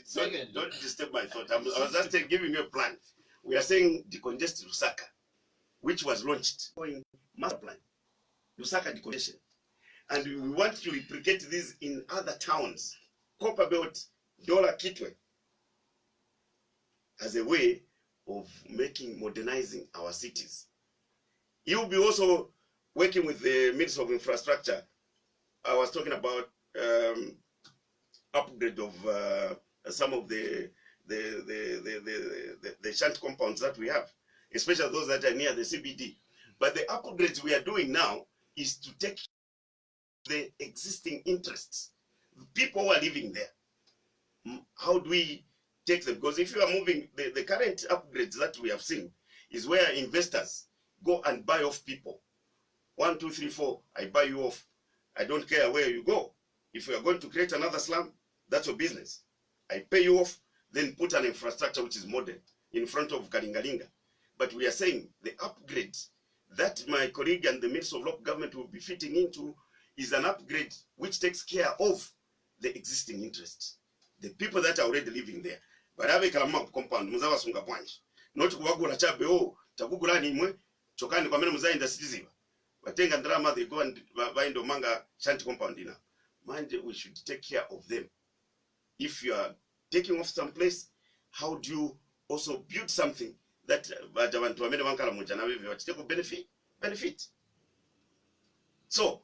Secondly, don't disturb my thought. I was seems just to be- giving you a plan. We are saying decongested Lusaka, which was launched going master plan, Lusaka decongestion, and we want to replicate this in other towns, Copperbelt, Dola, Kitwe, as a way of modernizing our cities. You'll be also working with the Minister of Infrastructure. I was talking about upgrade of some of the shunt compounds that we have, especially those that are near the CBD. But the upgrades we are doing now is to take the existing interests, people who are living there. How do we take them? Because if you are moving, the current upgrades that we have seen is where investors go and buy off people. 1, 2, 3, 4, I buy you off. I don't care where you go. If you are going to create another slum, that's your business. I pay you off, then put an infrastructure which is modern in front of Kalingalinga. But we are saying the upgrade that my colleague and the Minister of Local Government will be fitting into is an upgrade which takes care of the existing interests, the people that are already living there. But have a kalama compound, muzawa sunga pwanji. Not kuwagula chabe chakugula ni mwe, chokani kwa mene muzainda citizen. Batenga drama, they go and buy the manga shanty compound ina. Mind, we should take care of them. If you are taking off some place, how do you also build something that benefit? So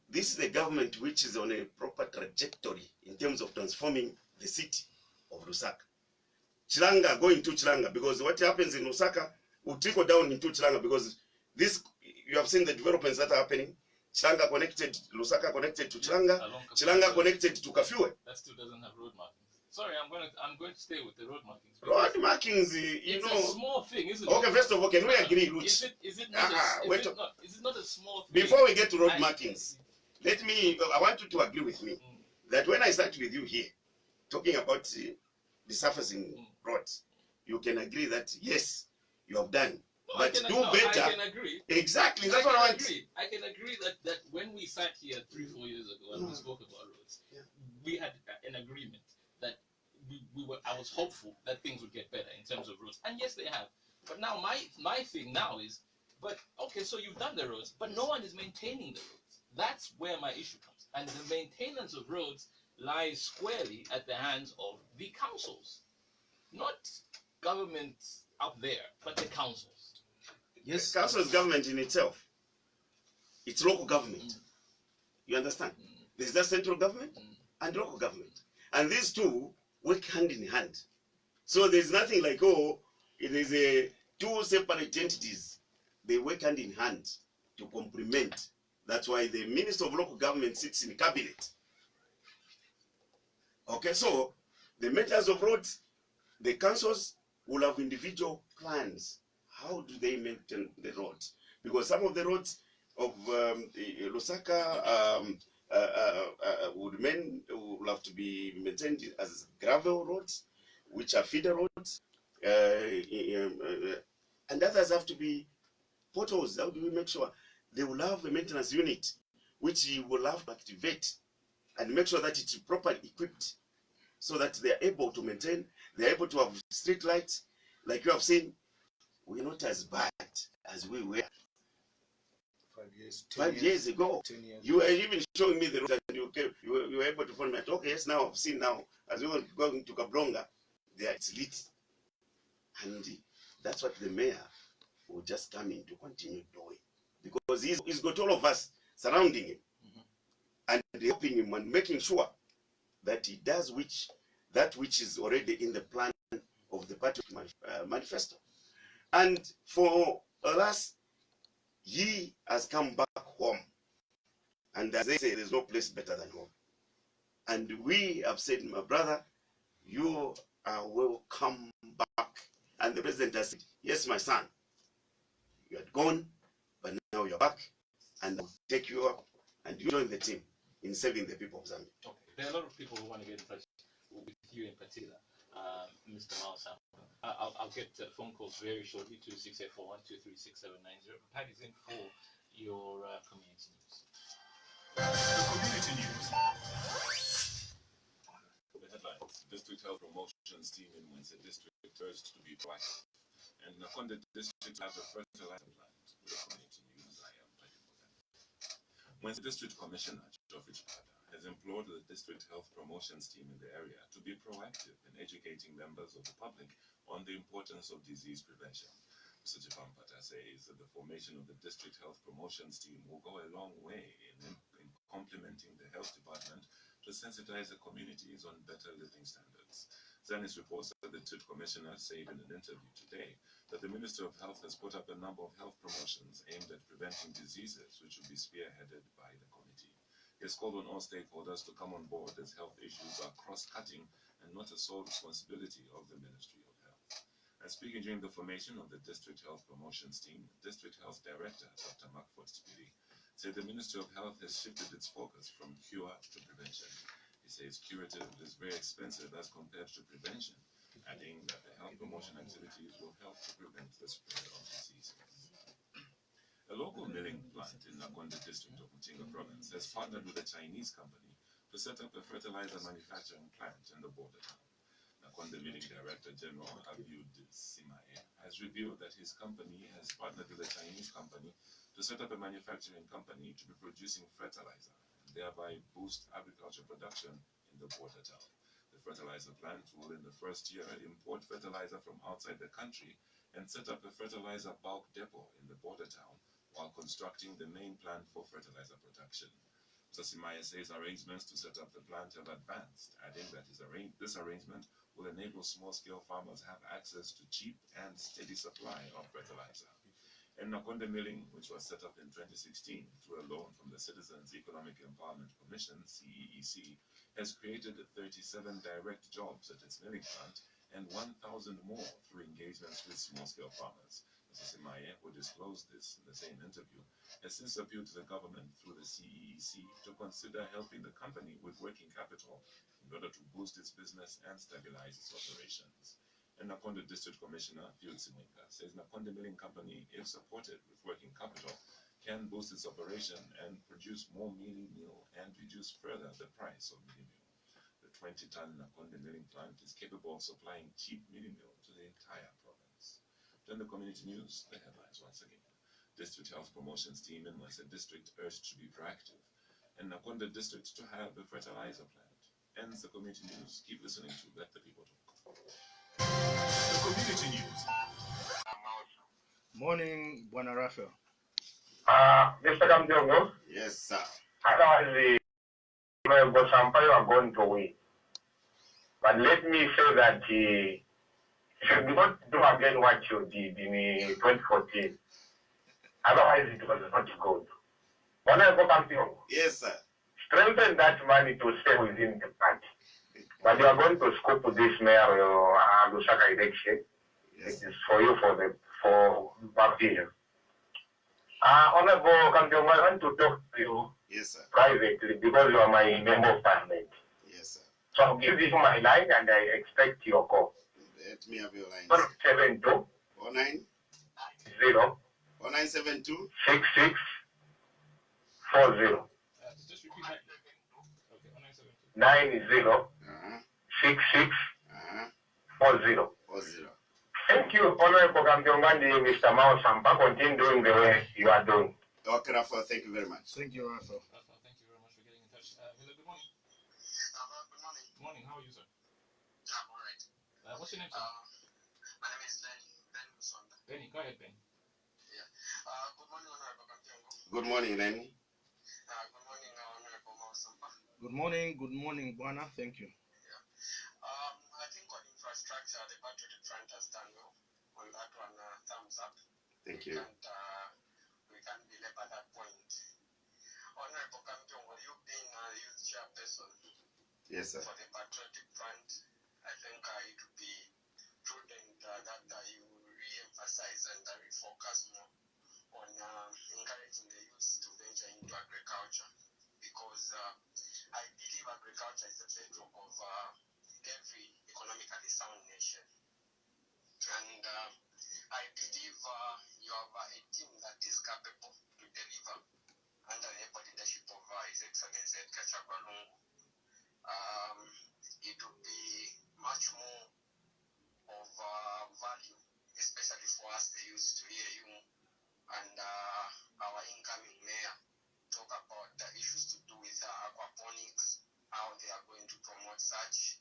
this is the government which is on a proper trajectory in terms of transforming the city of Lusaka. Chilanga, going to Chilanga, because what happens in Lusaka will trickle down into Chilanga, because this, you have seen the developments that are happening. Chilanga connected, Lusaka connected to Chilanga, Chilanga connected to Kafue. That still doesn't have road markings. Sorry, I'm going to stay with the road markings. Road markings, it's a small thing, isn't it? Okay, first of all, can we agree, Ruth? Is it not a small thing? Before we get to road markings, I want you to agree with me that when I start with you here, talking about the surfacing roads, you can agree that yes, you have done. No, but do better. I can agree. Exactly, that's what I want. I can agree that when we sat here 3-4 years ago and we spoke about roads, we had an agreement that I was hopeful that things would get better in terms of roads. And yes, they have. But now my thing now is, but okay, so you've done the roads, but no one is maintaining the roads. That's where my issue comes. And the maintenance of roads lies squarely at the hands of the councils, not government up there, but the councils. Yes, council is government in itself. It's local government. You understand? There's the central government and local government. And these two work hand in hand. So there's nothing like, oh, it is two separate entities. They work hand in hand to complement. That's why the Minister of Local Government sits in the cabinet. Okay, so the matters of roads, the councils will have individual plans. How do they maintain the roads? Because some of the roads of Lusaka will have to be maintained as gravel roads, which are feeder roads, and others have to be potholes. How do we make sure they will have a maintenance unit, which will have to activate and make sure that it's properly equipped, so that they are able to maintain, they are able to have street lights. Like you have seen, we're not as bad as we were 5 years ago. 10 years. You were even showing me the road, and you were able to follow me. Okay, yes, now I've seen now, as we were going to Kablonga, there it's lit. And that's what the mayor will just come in to continue doing. Because he's got all of us surrounding him and helping him and making sure that he does that which is already in the plan of the party manifesto. And for us, he has come back home. And as they say, there's no place better than home. And we have said, my brother, you are welcome back. And the president has said, yes, my son, you had gone, but now you're back. And I'll take you up and you join the team in saving the people of Zambia. Okay. There are a lot of people who want to get in touch with you in particular. Mr. Sampa. I'll get phone calls very shortly to 6841236790. Paddy's in for your community news. The community news. The headlines: District Health Promotions Team in Mwese District urged to be proactive, and Nakonde District has a fertilizer plant. With the community news, I am Paddy Mugambi. Mwese District Commissioner Geoffrey Chipata has implored the District Health Promotions Team in the area to be proactive in educating members of the public on the importance of disease prevention. Mr. Chipata says that the formation of the District Health Promotions Team will go a long way in complementing the health department to sensitize the communities on better living standards. Zanis reports that the District Commissioner said in an interview today that the Minister of Health has put up a number of health promotions aimed at preventing diseases, which will be spearheaded by the committee. He has called on all stakeholders to come on board as health issues are cross-cutting and not a sole responsibility of the Ministry of Health. And speaking during the formation of the District Health Promotions Team, District Health Director Dr. Makford Spiri said the Ministry of Health has shifted its focus from cure to prevention. He says curative is very expensive as compared to prevention, adding that the health promotion activities will help to prevent the spread of diseases. A local milling plant in Nakonde district of Mutinga province has partnered with a Chinese company to set up a fertilizer manufacturing plant in the border town. Nakonde Milling Director General Abiud Simae has revealed that his company has partnered with a Chinese company to set up a manufacturing company to be producing fertilizer and thereby boost agriculture production in the border town. The fertilizer plant will in the first year import fertilizer from outside the country and set up a fertilizer bulk depot in the border town while constructing the main plant for fertilizer production. Sasimaya says arrangements to set up the plant have advanced, adding that this arrangement will enable small-scale farmers have access to cheap and steady supply of fertilizer. And Nakonde Milling, which was set up in 2016 through a loan from the Citizens Economic Empowerment Commission, CEEC, has created 37 direct jobs at its milling plant and 1,000 more through engagements with small-scale farmers. Mr. Simaye, who disclosed this in the same interview, has since appealed to the government through the CEEC to consider helping the company with working capital in order to boost its business and stabilize its operations. And Nakonde District Commissioner Field Simwinga says Nakonde Milling Company, if supported with working capital, can boost its operation and produce more mealie meal and reduce further the price of mealie meal. The 20-ton Nakonde Milling plant is capable of supplying cheap mealie meal to the entire province. Then the community news, the headlines once again. District Health Promotions Team in Mwese District urged to be proactive, and Nakonde District to have a fertilizer plant. Ends the community news. Keep listening to Let the People Talk. The community news. Morning, Bwana Raphael. Mr. Kamjongo, Yes, sir. otherwise the Sampa are going to win. But let me say that you should not do again what you did in 2014. Otherwise, it was not good. Honorable Kamjongo, Yes, sir. strengthen that money to stay within the party. But you are going to scoop this mayor Lusaka election. Yes. It is for you for Baptism. Honorable Kamjongo, I want to talk to you Yes, sir. privately because you are my member of parliament. Yes, sir. So I'll give you my line and I expect your call. Let me have your lines. 072 09 0 0972 66 40 Just repeat that. Okay, 1972. 90 66 40. 40. Thank you, Honorable Kamjongandi, Mr. Mao Sampa. Continue doing the way you are doing. Okay, Raphael, thank you very much. Thank you, Raphael. Raphael, thank you very much for getting in touch. Hello, good morning. Good morning. Good morning, how are you, sir? I'm alright. What's your name, sir? My name is Ben Musonda. Benny, go ahead, Ben. Yeah. Good morning, Honorable Kamjongo. Good morning, Lenny. Good morning, Honorable Mausampa. Good morning, Bwana. Thank you. Yeah. I think on infrastructure, the Patriotic Front has done well. On that one, thumbs up. Thank you. And we can belabor that point. Honorable Kamjongo, you being a youth chairperson Yes, sir. for the Patriotic Front, I think it would be prudent that you re-emphasize and refocus more on encouraging the youth to venture into agriculture, because I believe agriculture is the bedrock of every economically sound nation. And I believe you have a team that is capable to deliver under the able leadership of His Excellency Edgar Chagwa-Lungu. It would be much more of value, especially for us, the youth, to hear you and our incoming mayor talk about the issues to do with aquaponics, how they are going to promote such,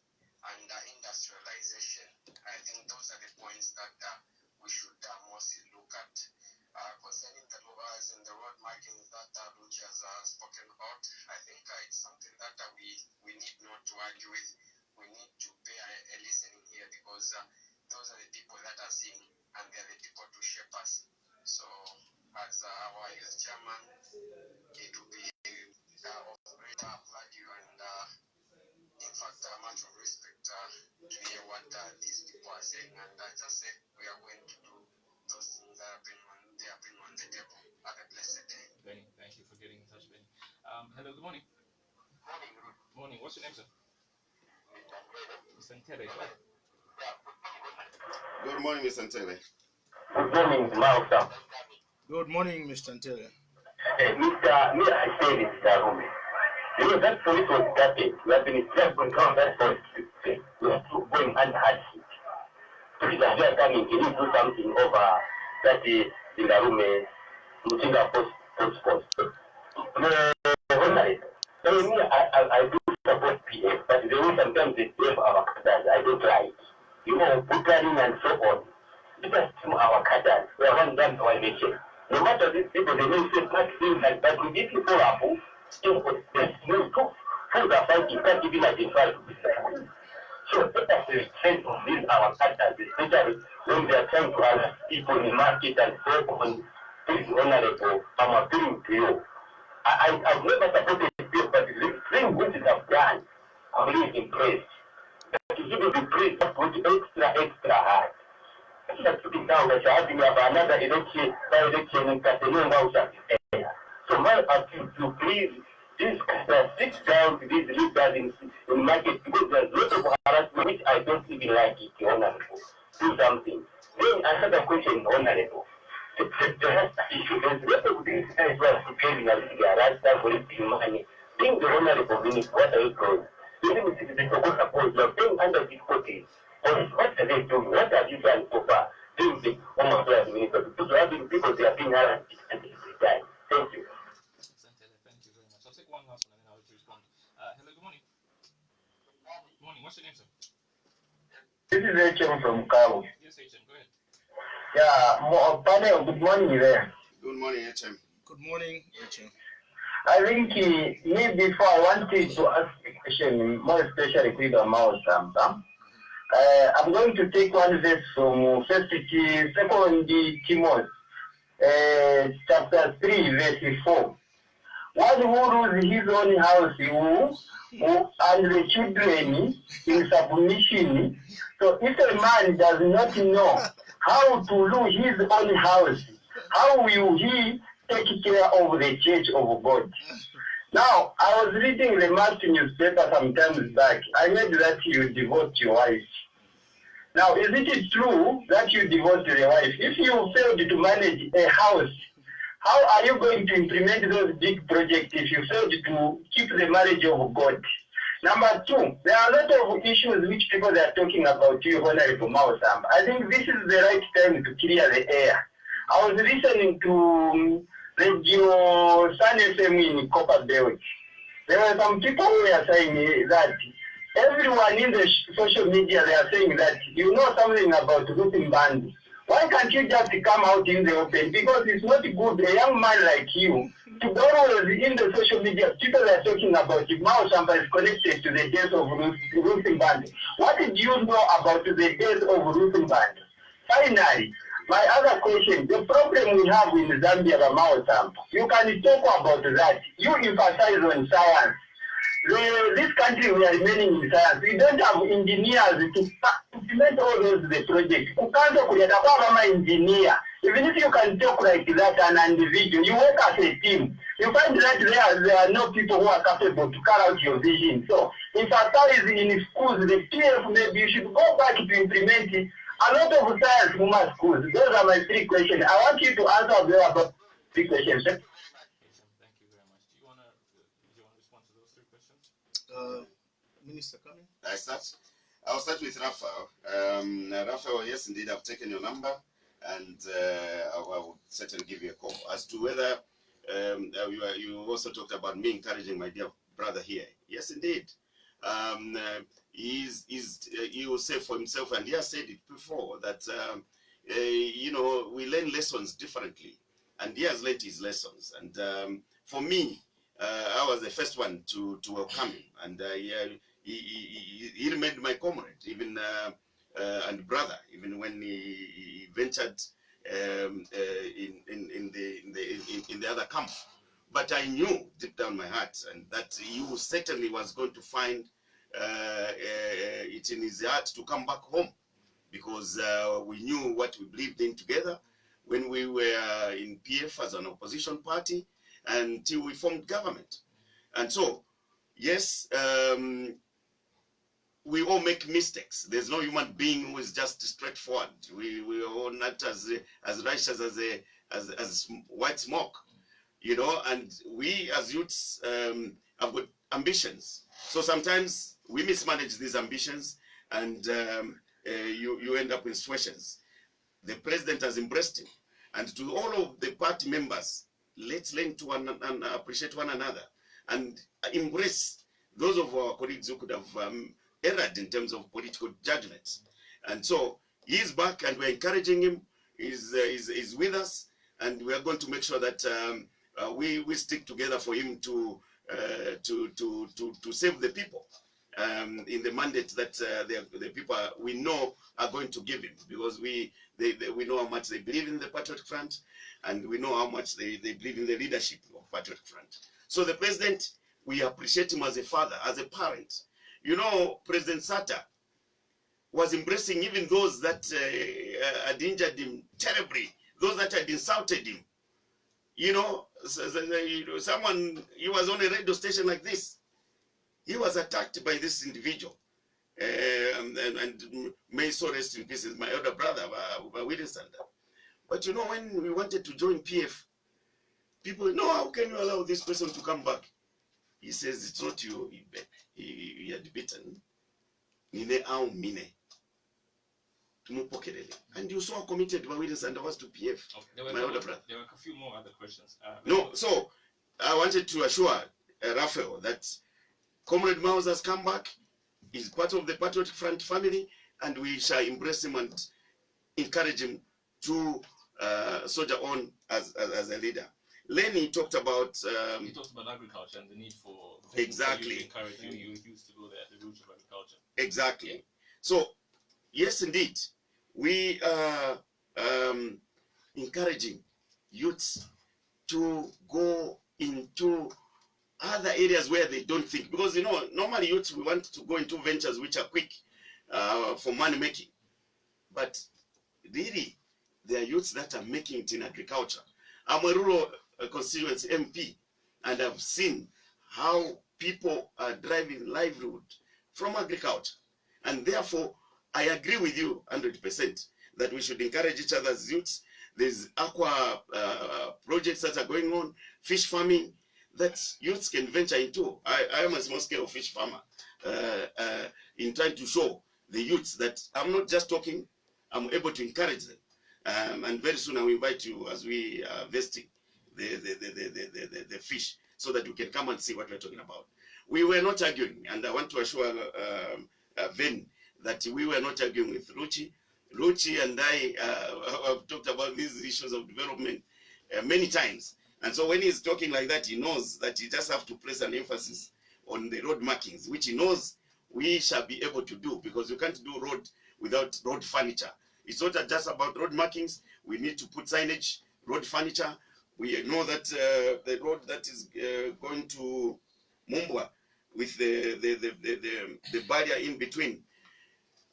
and industrialization. I think those are the points that we should mostly look at. Concerning the laws and the road markings that Luchi has spoken about, I think it's something that we need not to argue with. We need to pay a listening here, because those are the people that are seeing, and they're the people to shape us. So, as our youth chairman, it will be of great value and, in fact, much of respect to hear what these people are saying. And I just say we are going to do those things that they have been on the table. Have a blessed day. Benny, thank you for getting in touch, Benny. Hello, good morning. Morning, Ruth. Morning. What's your name, sir? Mr. Ntele. Good morning, Mr. Ntele. Good morning, Malcolm. Good morning, Mr. Ntele. I say this, Rumi. You know, that police was started. We have been just going down that police. We are still going under hardship. Police are just coming. Can you do something over that in the room? Mutinga post. I do support PF, but the way sometimes they have our cadres, I don't like. You know, butchering and so on. Let us do our cadres. We are one done our nation. No matter these people, they may say much things like that. We need to go up. There's no proof. Food are fighting, can't even identify to be the So let us restrain on these our cadres, especially when they are trying to have people in the market and so on. Please, Honorable, I'm appealing to you. I've never supported people, but the thing which you have done, I'm really impressed. But you shouldn't be praised, just put extra hard. Just putting down that you're having another election, by-election in Katenunga. So my appeal to please, this sit down to these leaders in market, because there's a lot of harassment which I don't even like it, Honorable. Do something. Then another question, Honorable. The rest issue is what of these guys were preparing a rasta for it money. Being the Honorable Minister, what are you doing? Even if it's a good support, you're paying under difficulties. What are they doing? What have you done so far? Being the Home Affairs Minister, because you're having people they are being harassed at every time. Thank you. Thank you very much. I'll take one last one and then I'll respond. Hello, good morning. Good morning. What's your name, sir? This is HM from Kawu. Yes, HM. Go ahead. Yeah, panel, good morning there. Good morning, HM. Good morning, HM. I think me before I wanted to ask a question, more especially with the mouse Sampa. I'm going to take one verse from 2 Timothy, chapter 3, verse 4. One who rules his own house, and the children in submission. So if a man does not know how to rule his own house, how will he take care of the church of God? Now, I was reading the March newspaper some time back. I read that you divorced your wife. Now, is it true that you divorced your wife? If you failed to manage a house, how are you going to implement those big projects if you failed to keep the marriage of God? Number 2, there are a lot of issues which people are talking about you, Honorable Mausam. I think this is the right time to clear the air. I was listening to Radio Sun FM in Copper Belt. There were some people who were saying that everyone in the social media, they are saying that you know something about Ruth Mbandu. Why can't you just come out in the open? Because it's not good, a young man like you, to go always in the social media. People are talking about if Mao Sampa is connected to the death of Ruth Mbandu. What did you know about the death of Ruth Mbandu? Finally, my other question, the problem we have in Zambia about Mao Sampa, you can talk about that. You emphasize on science. This country, we are remaining in science. We don't have engineers to implement all those projects. You can't talk with an engineer. Even if you can talk like that an individual, you work as a team. You find that there are no people who are capable to carry out your vision. So emphasizing in schools, the PF maybe you should go back to implement a lot of science in my schools. Those are my 3 questions. I want you to answer them about 3 questions. Thank you very much. Do you want to respond to those 3 questions? Minister coming. I'll start with Raphael. Raphael, yes, indeed, I've taken your number, and I will certainly give you a call. As to whether you also talked about me encouraging my dear brother here. Yes, indeed. He will say for himself, and he has said it before, that you know, we learn lessons differently, and he has learned his lessons. And for me, I was the first one to welcome him, and he remained my comrade, even and brother, even when he ventured in the other camp. But I knew deep down my heart, and that he certainly was going to find it in his heart to come back home, because we knew what we believed in together when we were in PF as an opposition party until we formed government. And so, yes, we all make mistakes. There's no human being who is just straightforward. We are all not as righteous as white smoke, you know. And we as youths have got ambitions. So sometimes we mismanage these ambitions, and you end up in situations. The president has embraced him, and to all of the party members, let's learn to appreciate one another and embrace those of our colleagues who could have erred in terms of political judgments. And so he's back, and we're encouraging him. He's with us, and we are going to make sure that we stick together for him to save the people in the mandate that the people we know are going to give him, because we know how much they believe in the Patriotic Front, and we know how much they believe in the leadership of Patriotic Front. So the president, we appreciate him as a father, as a parent. You know, President Sata was embracing even those that had injured him terribly, those that had insulted him. You know, someone, he was on a radio station like this. He was attacked by this individual. And may so rest in peace, my elder brother, Willis. But you know, when we wanted to join PF, people, no, how can you allow this person to come back? He says, it's not you, he had beaten. Nine au mine. And you saw committed by Willis and was to PF. Okay, my older brother. There were a few more other questions. No, so I wanted to assure Raphael that Comrade Miles has come back. He's part of the Patriotic Front family, and we shall embrace him and encourage him to soldier on as a leader. Lenny talked about he talked about agriculture and the need for exactly to encourage you used to go there at the roots of agriculture. Exactly. So yes, indeed, we are encouraging youths to go into other areas where they don't think, because you know, normally youths, we want to go into ventures which are quick for money making, but really there are youths that are making it in agriculture. I'm a rural constituency MP, and I've seen how people are driving livelihood from agriculture, and therefore I agree with you 100% that we should encourage each other's youths. There's aqua projects that are going on, fish farming, that youths can venture into. I am a small-scale fish farmer in trying to show the youths that I'm not just talking, I'm able to encourage them. And very soon I will invite you as we are vesting the fish, so that you can come and see what we're talking about. We were not arguing, and I want to assure Ven that we were not arguing with Ruchi. Ruchi and I have talked about these issues of development many times. And so when he's talking like that, he knows that he just have to place an emphasis on the road markings, which he knows we shall be able to do, because you can't do road without road furniture. It's not just about road markings. We need to put signage, road furniture. We know that the road that is going to Mumbwa with the barrier in between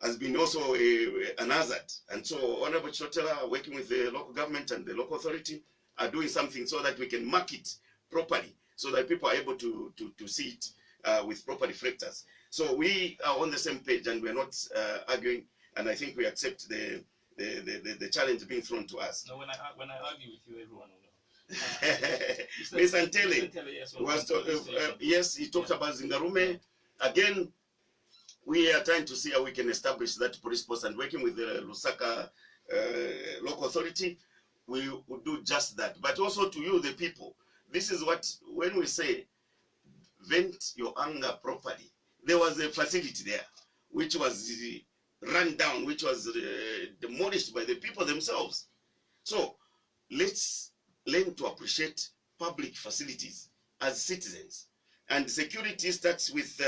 has been also an hazard. And so Honorable Chotela, working with the local government and the local authority, are doing something so that we can mark it properly, so that people are able to see it with proper reflectors. So we are on the same page and we're not arguing, and I think we accept the challenge being thrown to us. No, when I argue with you, everyone will know. Ms. Antele Yes, was yes, he talked about Zingarume. Again, we are trying to see how we can establish that police post, and working with the Lusaka local authority, we will do just that. But also to you, the people, this is what, when we say vent your anger properly, there was a facility there which was run down, which was demolished by the people themselves. So let's learn to appreciate public facilities as citizens, and security starts with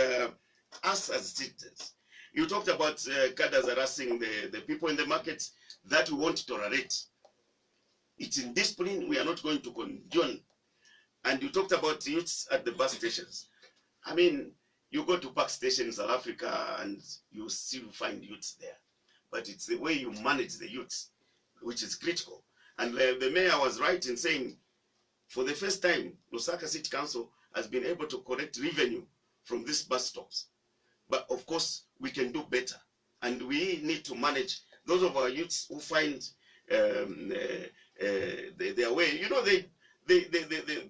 us as citizens. You talked about cadres harassing the people in the markets. That we won't tolerate. It's indiscipline we are not going to condone. And you talked about youths at the bus stations. I mean, you go to park stations in South Africa and you still find youths there. But it's the way you manage the youths which is critical. And the mayor was right in saying, for the first time, Lusaka City Council has been able to collect revenue from these bus stops. But of course, we can do better. And we need to manage those of our youths who find their way. You know, the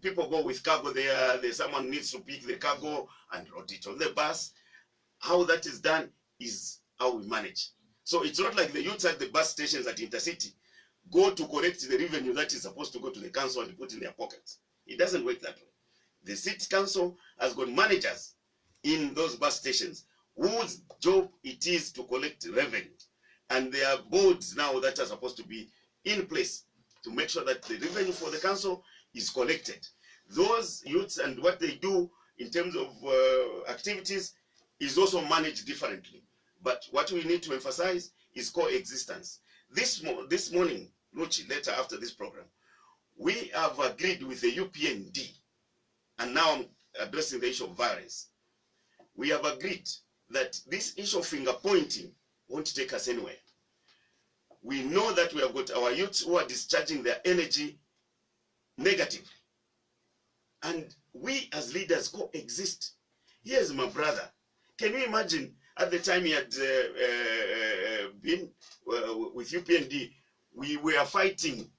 people go with cargo there. Someone needs to pick the cargo and load it on the bus. How that is done is how we manage. So it's not like the youths at the bus stations at Intercity go to collect the revenue that is supposed to go to the council and put in their pockets. It doesn't work that way. The city council has got managers in those bus stations whose job it is to collect revenue. And there are boards now that are supposed to be in place to make sure that the revenue for the council is collected. Those youths and what they do in terms of activities is also managed differently. But what we need to emphasize is coexistence. This morning, Luchi, later after this program, we have agreed with the UPND, and now I'm addressing the issue of violence. We have agreed that this issue of finger pointing won't take us anywhere. We know that we have got our youths who are discharging their energy negatively. And we as leaders coexist. Here's my brother. Can you imagine at the time he had been with UPND, we were fighting.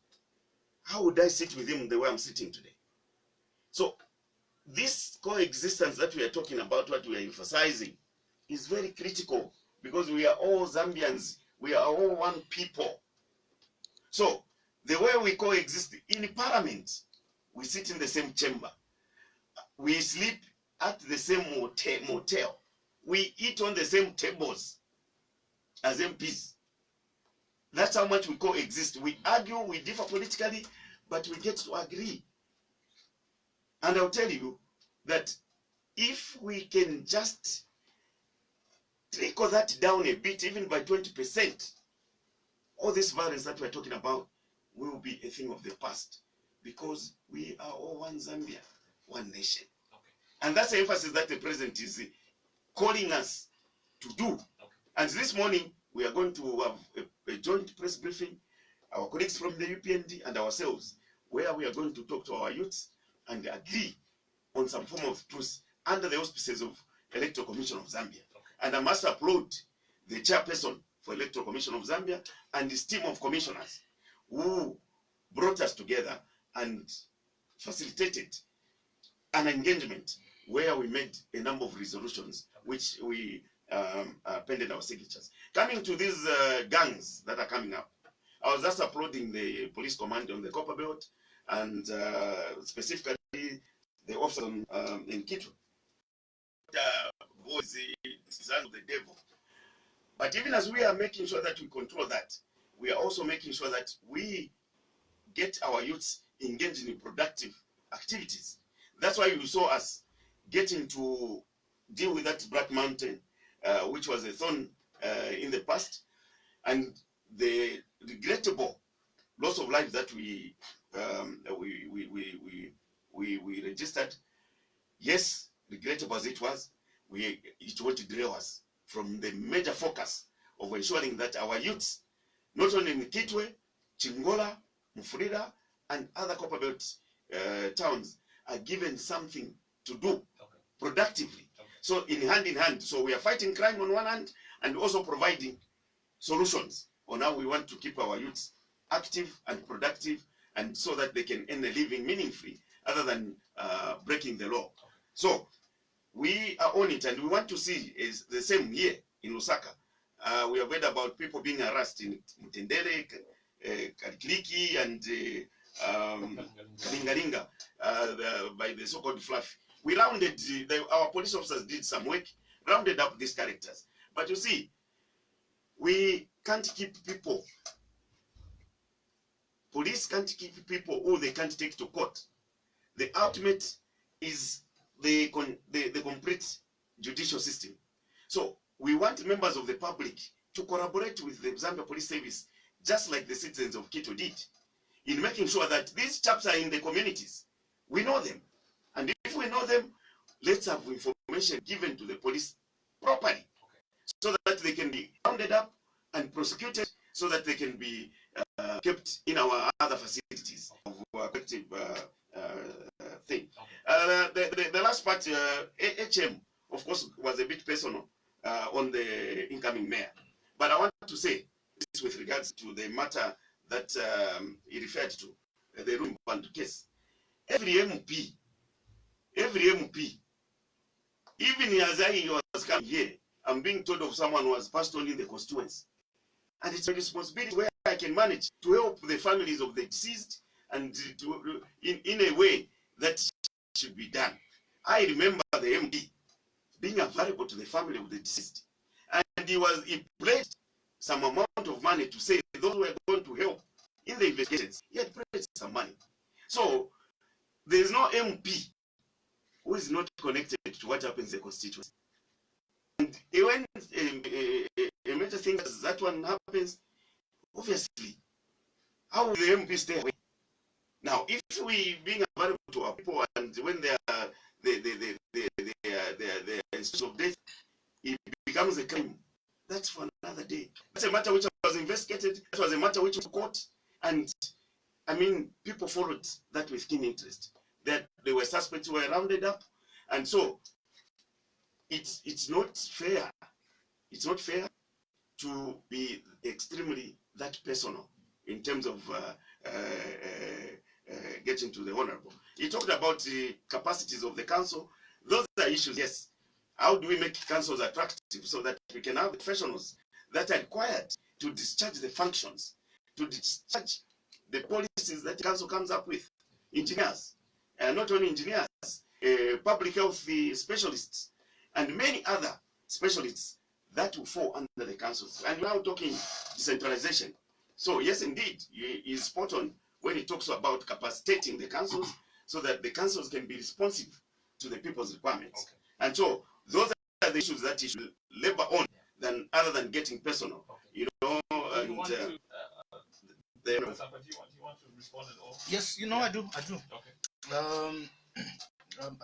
How would I sit with him the way I'm sitting today? So this coexistence that we are talking about, what we are emphasizing, is very critical, because we are all Zambians. We are all one people. So the way we coexist in parliament, we sit in the same chamber. We sleep at the same motel. We eat on the same tables as MPs. That's how much we coexist. We argue, we differ politically, but we get to agree. And I'll tell you that if we can just trickle that down a bit, even by 20%, all this violence that we're talking about will be a thing of the past, because we are all one Zambia, one nation. Okay. And that's the emphasis that the president is calling us to do. Okay. And this morning, we are going to have a joint press briefing, our colleagues from the UPND and ourselves, where we are going to talk to our youths and agree on some form of truce under the auspices of Electoral Commission of Zambia. Okay. And I must applaud the chairperson for Electoral Commission of Zambia and his team of commissioners who brought us together and facilitated an engagement where we made a number of resolutions which we pended our signatures. Coming to these gangs that are coming up, I was just applauding the police command on the Copper Belt and specifically the officer in Kitwe. Was the son of the devil. But even as we are making sure that we control that, we are also making sure that we get our youths engaged in productive activities. That's why you saw us getting to deal with that Black Mountain, which was a thorn in the past, and the regrettable loss of life that we registered. Yes, regrettable as it was, it won't derail us from the major focus of ensuring that our youths, not only in Kitwe, Chingola, Mufurira, and other Copper Belt towns, are given something to do productively. So in hand, so we are fighting crime on one hand and also providing solutions on how we want to keep our youths active and productive, and so that they can earn a living meaningfully other than breaking the law. So we are on it, and we want to see is the same here in Lusaka. We have heard about people being harassed in Mtendere, Karikiriki, and Kalingalinga by the so-called fluff. We rounded, our police officers did some work, rounded up these characters. But you see, we can't keep people. Police can't keep people who they can't take to court. The ultimate is the complete judicial system. So we want members of the public to collaborate with the Zambia Police Service, just like the citizens of Quito did, in making sure that these chaps are in the communities. We know them. And if we know them, let's have information given to the police properly, so that they can be rounded up and prosecuted, so that they can be kept in our other facilities of collective thing. The last part, HM, of course, was a bit personal on the incoming mayor. But I want to say this with regards to the matter that he referred to, the Ruth Mbandu case. Every MP, even as I was coming here, I'm being told of someone who was passed on in the constituency. And it's a responsibility where I can manage to help the families of the deceased, and to, in a way that should be done. I remember the MD being available to the family of the deceased, and he pledged some amount of money to say those who were going to help in the investigations. He had pledged some money. So there is no MP who is not connected to what happens in the constituency. And when a major thing as that one happens, obviously, how will the MP stay away? Now, if we being available to our people, and when they are the instance of death, it becomes a crime. That's for another day. That's a matter which was investigated. That was a matter which was court, and I mean, people followed that with keen interest. That there were suspects who were rounded up, and so it's not fair. It's not fair to be extremely that personal in terms of getting to the honorable. He talked about the capacities of the council. Those are issues, yes. How do we make councils attractive so that we can have professionals that are required to discharge the functions, to discharge the policies that the council comes up with? Engineers, and not only engineers, public health specialists, and many other specialists that will fall under the councils. And we're now talking decentralization. So yes, indeed, he is spot on when he talks about capacitating the councils so that the councils can be responsive to the people's requirements. Okay. And so those are the issues that he should labor on, than other than getting personal. Okay. You know, and you want to respond at all? Yes, you know, yeah. I do. Okay.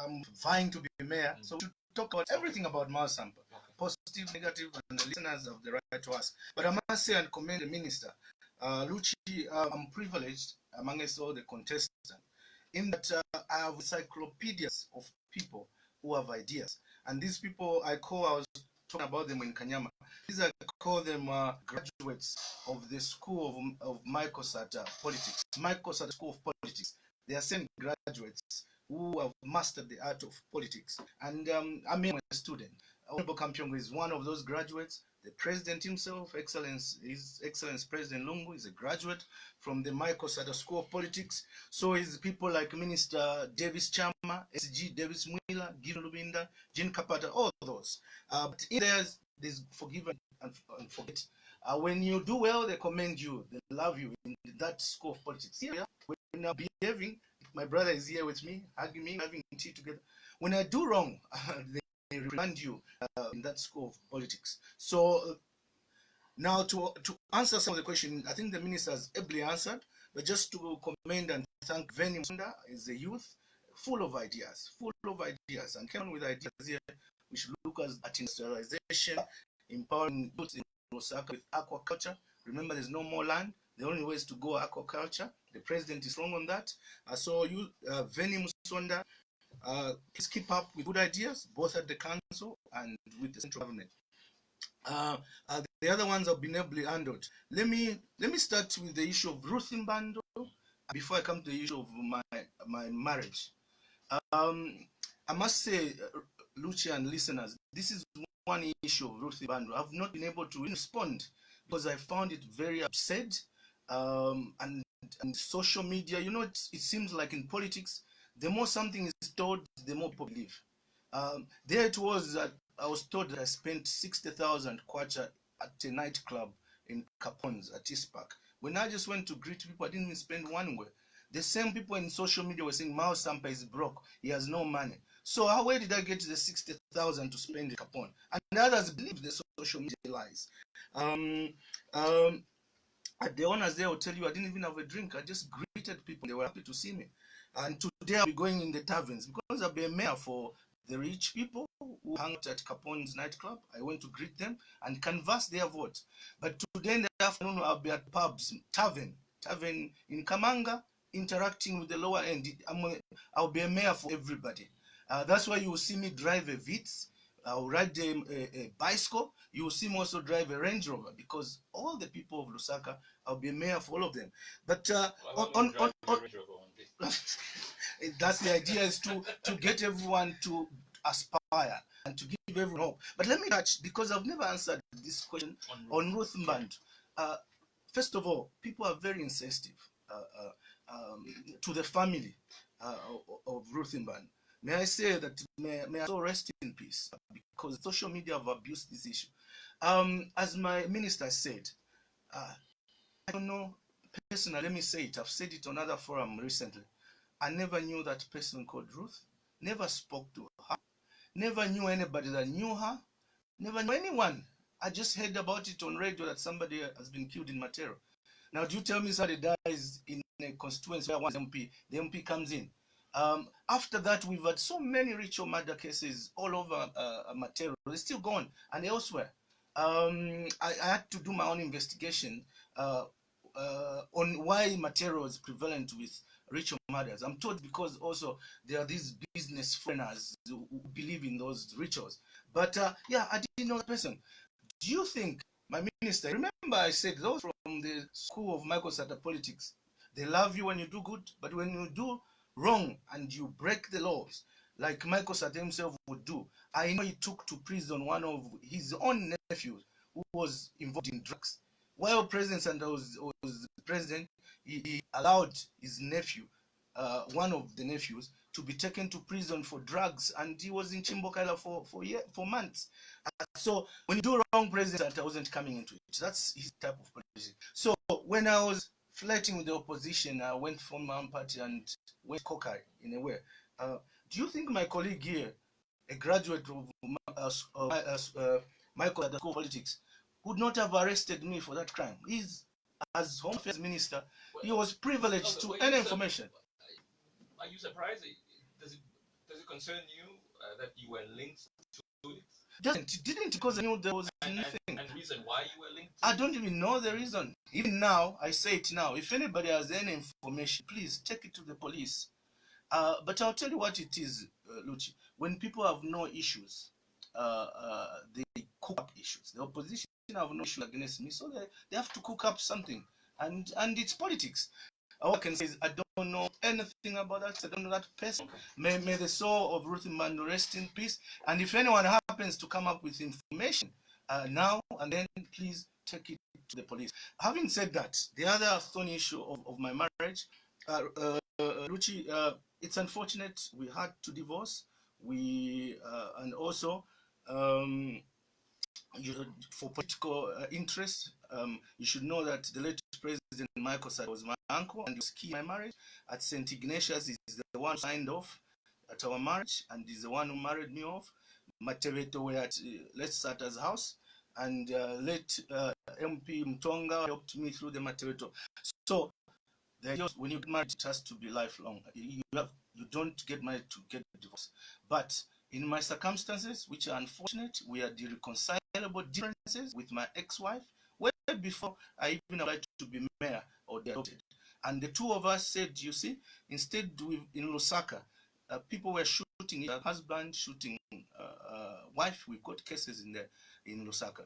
I'm vying to be mayor, so we should talk about everything about Sampa, positive, negative, and the listeners have the right to ask. But I must say and commend the minister. Luchi, I'm privileged amongst all the contestants in that I have encyclopedias of people who have ideas. And these people I was talking about them in Kanyama. These I call them graduates of the School of Microsat Politics. Microsat School of Politics. They are same graduates who have mastered the art of politics. And I'm a student. Honorable Kampyongo is one of those graduates. The president himself, His Excellency President Lungu, is a graduate from the Microsat School of Politics. So is people like Minister Davis Chama, SG Davis Mwila, Gideon Lubinda, Jean Kapata, all those. But in there's forgive and forget. When you do well, they commend you, they love you in that school of politics. Here, when I'm behaving, my brother is here with me, hugging me, having tea together. When I do wrong, they remind you in that school of politics. So now to answer some of the questions, I think the minister has ably answered, but just to commend and thank Venim Sunda is a youth full of ideas, and came on with ideas here. We should look at industrialization, empowering youth in Lusaka with aquaculture. Remember, there's no more land. The only way is to go aquaculture. The president is strong on that. So you, Venim Sunda, Please keep up with good ideas, both at the council and with the central government. The other ones have been ably handled. Let me start with the issue of Ruth Mbandu before I come to the issue of my marriage. I must say, Lucia and listeners, this is one issue of Ruth Mbandu. I've not been able to respond because I found it very absurd. And social media, it seems like in politics, the more something is told, the more people believe. There it was that I was told that I spent 60,000 kwacha at a nightclub in Capons at East Park. When I just went to greet people, I didn't even spend one way. The same people in social media were saying Mao Sampa is broke, he has no money. So where did I get the 60,000 to spend in Capone? And others believe the social media lies. At the owners there will tell you I didn't even have a drink. I just greeted people. They were happy to see me. And today I'll be going in the taverns because I'll be a mayor for the rich people who hang out at Capone's nightclub. I went to greet them and canvass their vote. But today in the afternoon I'll be at pubs, tavern in Kamanga, interacting with the lower end. I'll be a mayor for everybody. That's why you will see me drive a Vitz. I'll ride a bicycle. You will see me also drive a Range Rover because all the people of Lusaka, I'll be a mayor for all of them. But that's the idea, is to get everyone to aspire and to give everyone hope. But let me touch, because I've never answered this question on Ruth Mbandu. First of all, people are very insensitive to the family of Ruth Mbandu. May I say that may I so rest in peace, because social media have abused this issue. As my minister said, I don't know personally, let me say it, I've said it on another forum recently. I never knew that person called Ruth, never spoke to her, never knew anybody that knew her, never knew anyone. I just heard about it on radio that somebody has been killed in Matero. Now, do you tell me somebody dies in a constituency where one MP, the MP comes in? After that, we've had so many ritual murder cases all over Matero. They're still gone and elsewhere. I had to do my own investigation on why Matero is prevalent with ritual murders. I'm told because also there are these business foreigners who believe in those rituals. But yeah, I didn't know the person. Do you think, my minister, remember I said those from the school of Michael Sata politics, they love you when you do good, but when you do wrong and you break the laws, like Michael Sata himself would do. I know he took to prison one of his own nephews who was involved in drugs. While President Santa was president, he allowed his nephew, one of the nephews, to be taken to prison for drugs, and he was in Chimbokaila for months. So when you do wrong, President Santa wasn't coming into it. That's his type of policy. So when I was flirting with the opposition, I went from my own party and went cockeye in a way. Do you think my colleague here, a graduate of Michael at the School of Politics, would not have arrested me for that crime? He's, as Home Affairs Minister, he was privileged to any information. Are you surprised? Does it concern you that you were linked to it? It didn't, because I knew there was nothing. And reason why you were linked to I don't even know the reason. Even now, I say it now. If anybody has any information, please take it to the police. But I'll tell you what it is, Luchi. When people have no issues, they cook up issues. The opposition have no issue against me, so they have to cook up something. And it's politics. All I can say is I don't know anything about that. I don't know that person. May the soul of Ruth Mbandu rest in peace. And if anyone happens to come up with information now and then, please take it to the police. Having said that, the other thorny issue of my marriage, Ruchi, it's unfortunate we had to divorce. And also for political interest, you should know that the late President Michael Sata was my uncle and was key in my marriage. At St. Ignatius, is the one who signed off at our marriage and is the one who married me off. Mateveto were at late Sata's house, and late MP Mtonga helped me through the Mateveto. So when you get married, it has to be lifelong. You don't get married to get divorced. But in my circumstances, which are unfortunate, we had irreconcilable differences with my ex-wife way before I even applied to be mayor or adopted. And the two of us said, you see, instead in Lusaka, people were shooting husband, shooting wife. We got cases in Lusaka.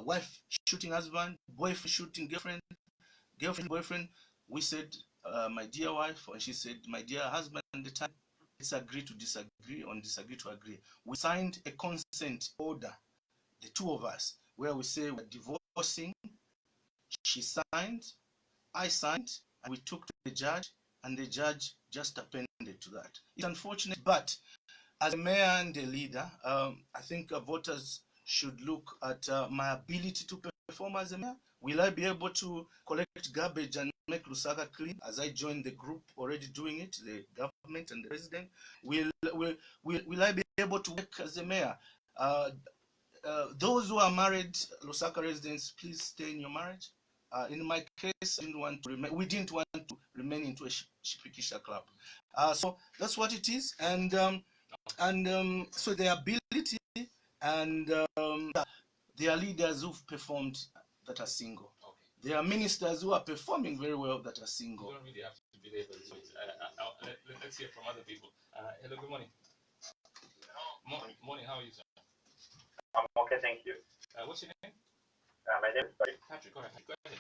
Wife shooting husband, boyfriend shooting girlfriend, girlfriend boyfriend. We said, my dear wife, and she said, my dear husband. At the time, let's agree to disagree, or disagree to agree. We signed a consent order, the two of us, where we say we're divorcing. She signed, I signed, and we took to the judge, and the judge just appended to that. It's unfortunate, but as a mayor and a leader, I think voters should look at my ability to perform as a mayor. Will I be able to collect garbage and make Lusaka clean as I join the group already doing it, the government and the president? Will I be able to work as a mayor? Those who are married, Lusaka residents, please stay in your marriage. In my case, we didn't want to remain into a Shipikisha club. So that's what it is. And so the ability and there are leaders who've performed that are single. Okay. There are ministers who are performing very well that are single. You don't really have to belabor this. Let's hear from other people. Hello, good morning. Morning, how are you, sir? I'm okay, thank you. What's your name? My name is Patrick. Patrick, go ahead.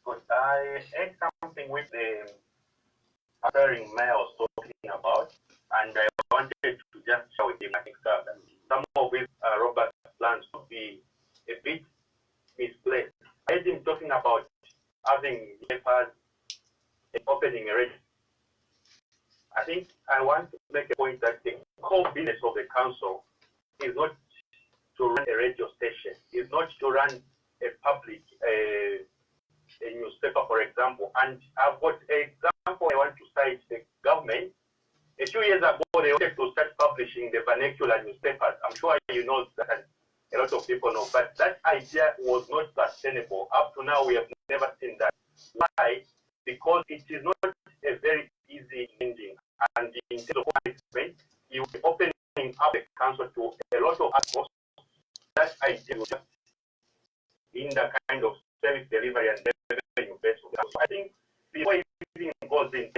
Good. I heard something with the aspiring mayor was talking about, and I wanted to just share with him. I think that some of his Robert plans would be a bit misplaced. I heard him talking about having papers opening a register. I think I want to make a point that the core business of the council is not to run a radio station, is not to run a public a newspaper, for example. And I've got an example I want to cite. The government, a few years ago, they wanted to start publishing the vernacular newspapers. I'm sure you know that, a lot of people know, but that idea was not sustainable. Up to now, we have never seen that. Why? Because it is not a very easy ending. And in terms of management, you will be opening up the council to a lot of actors. That idea will just in the kind of service delivery and revenue based. So I think before it even goes in,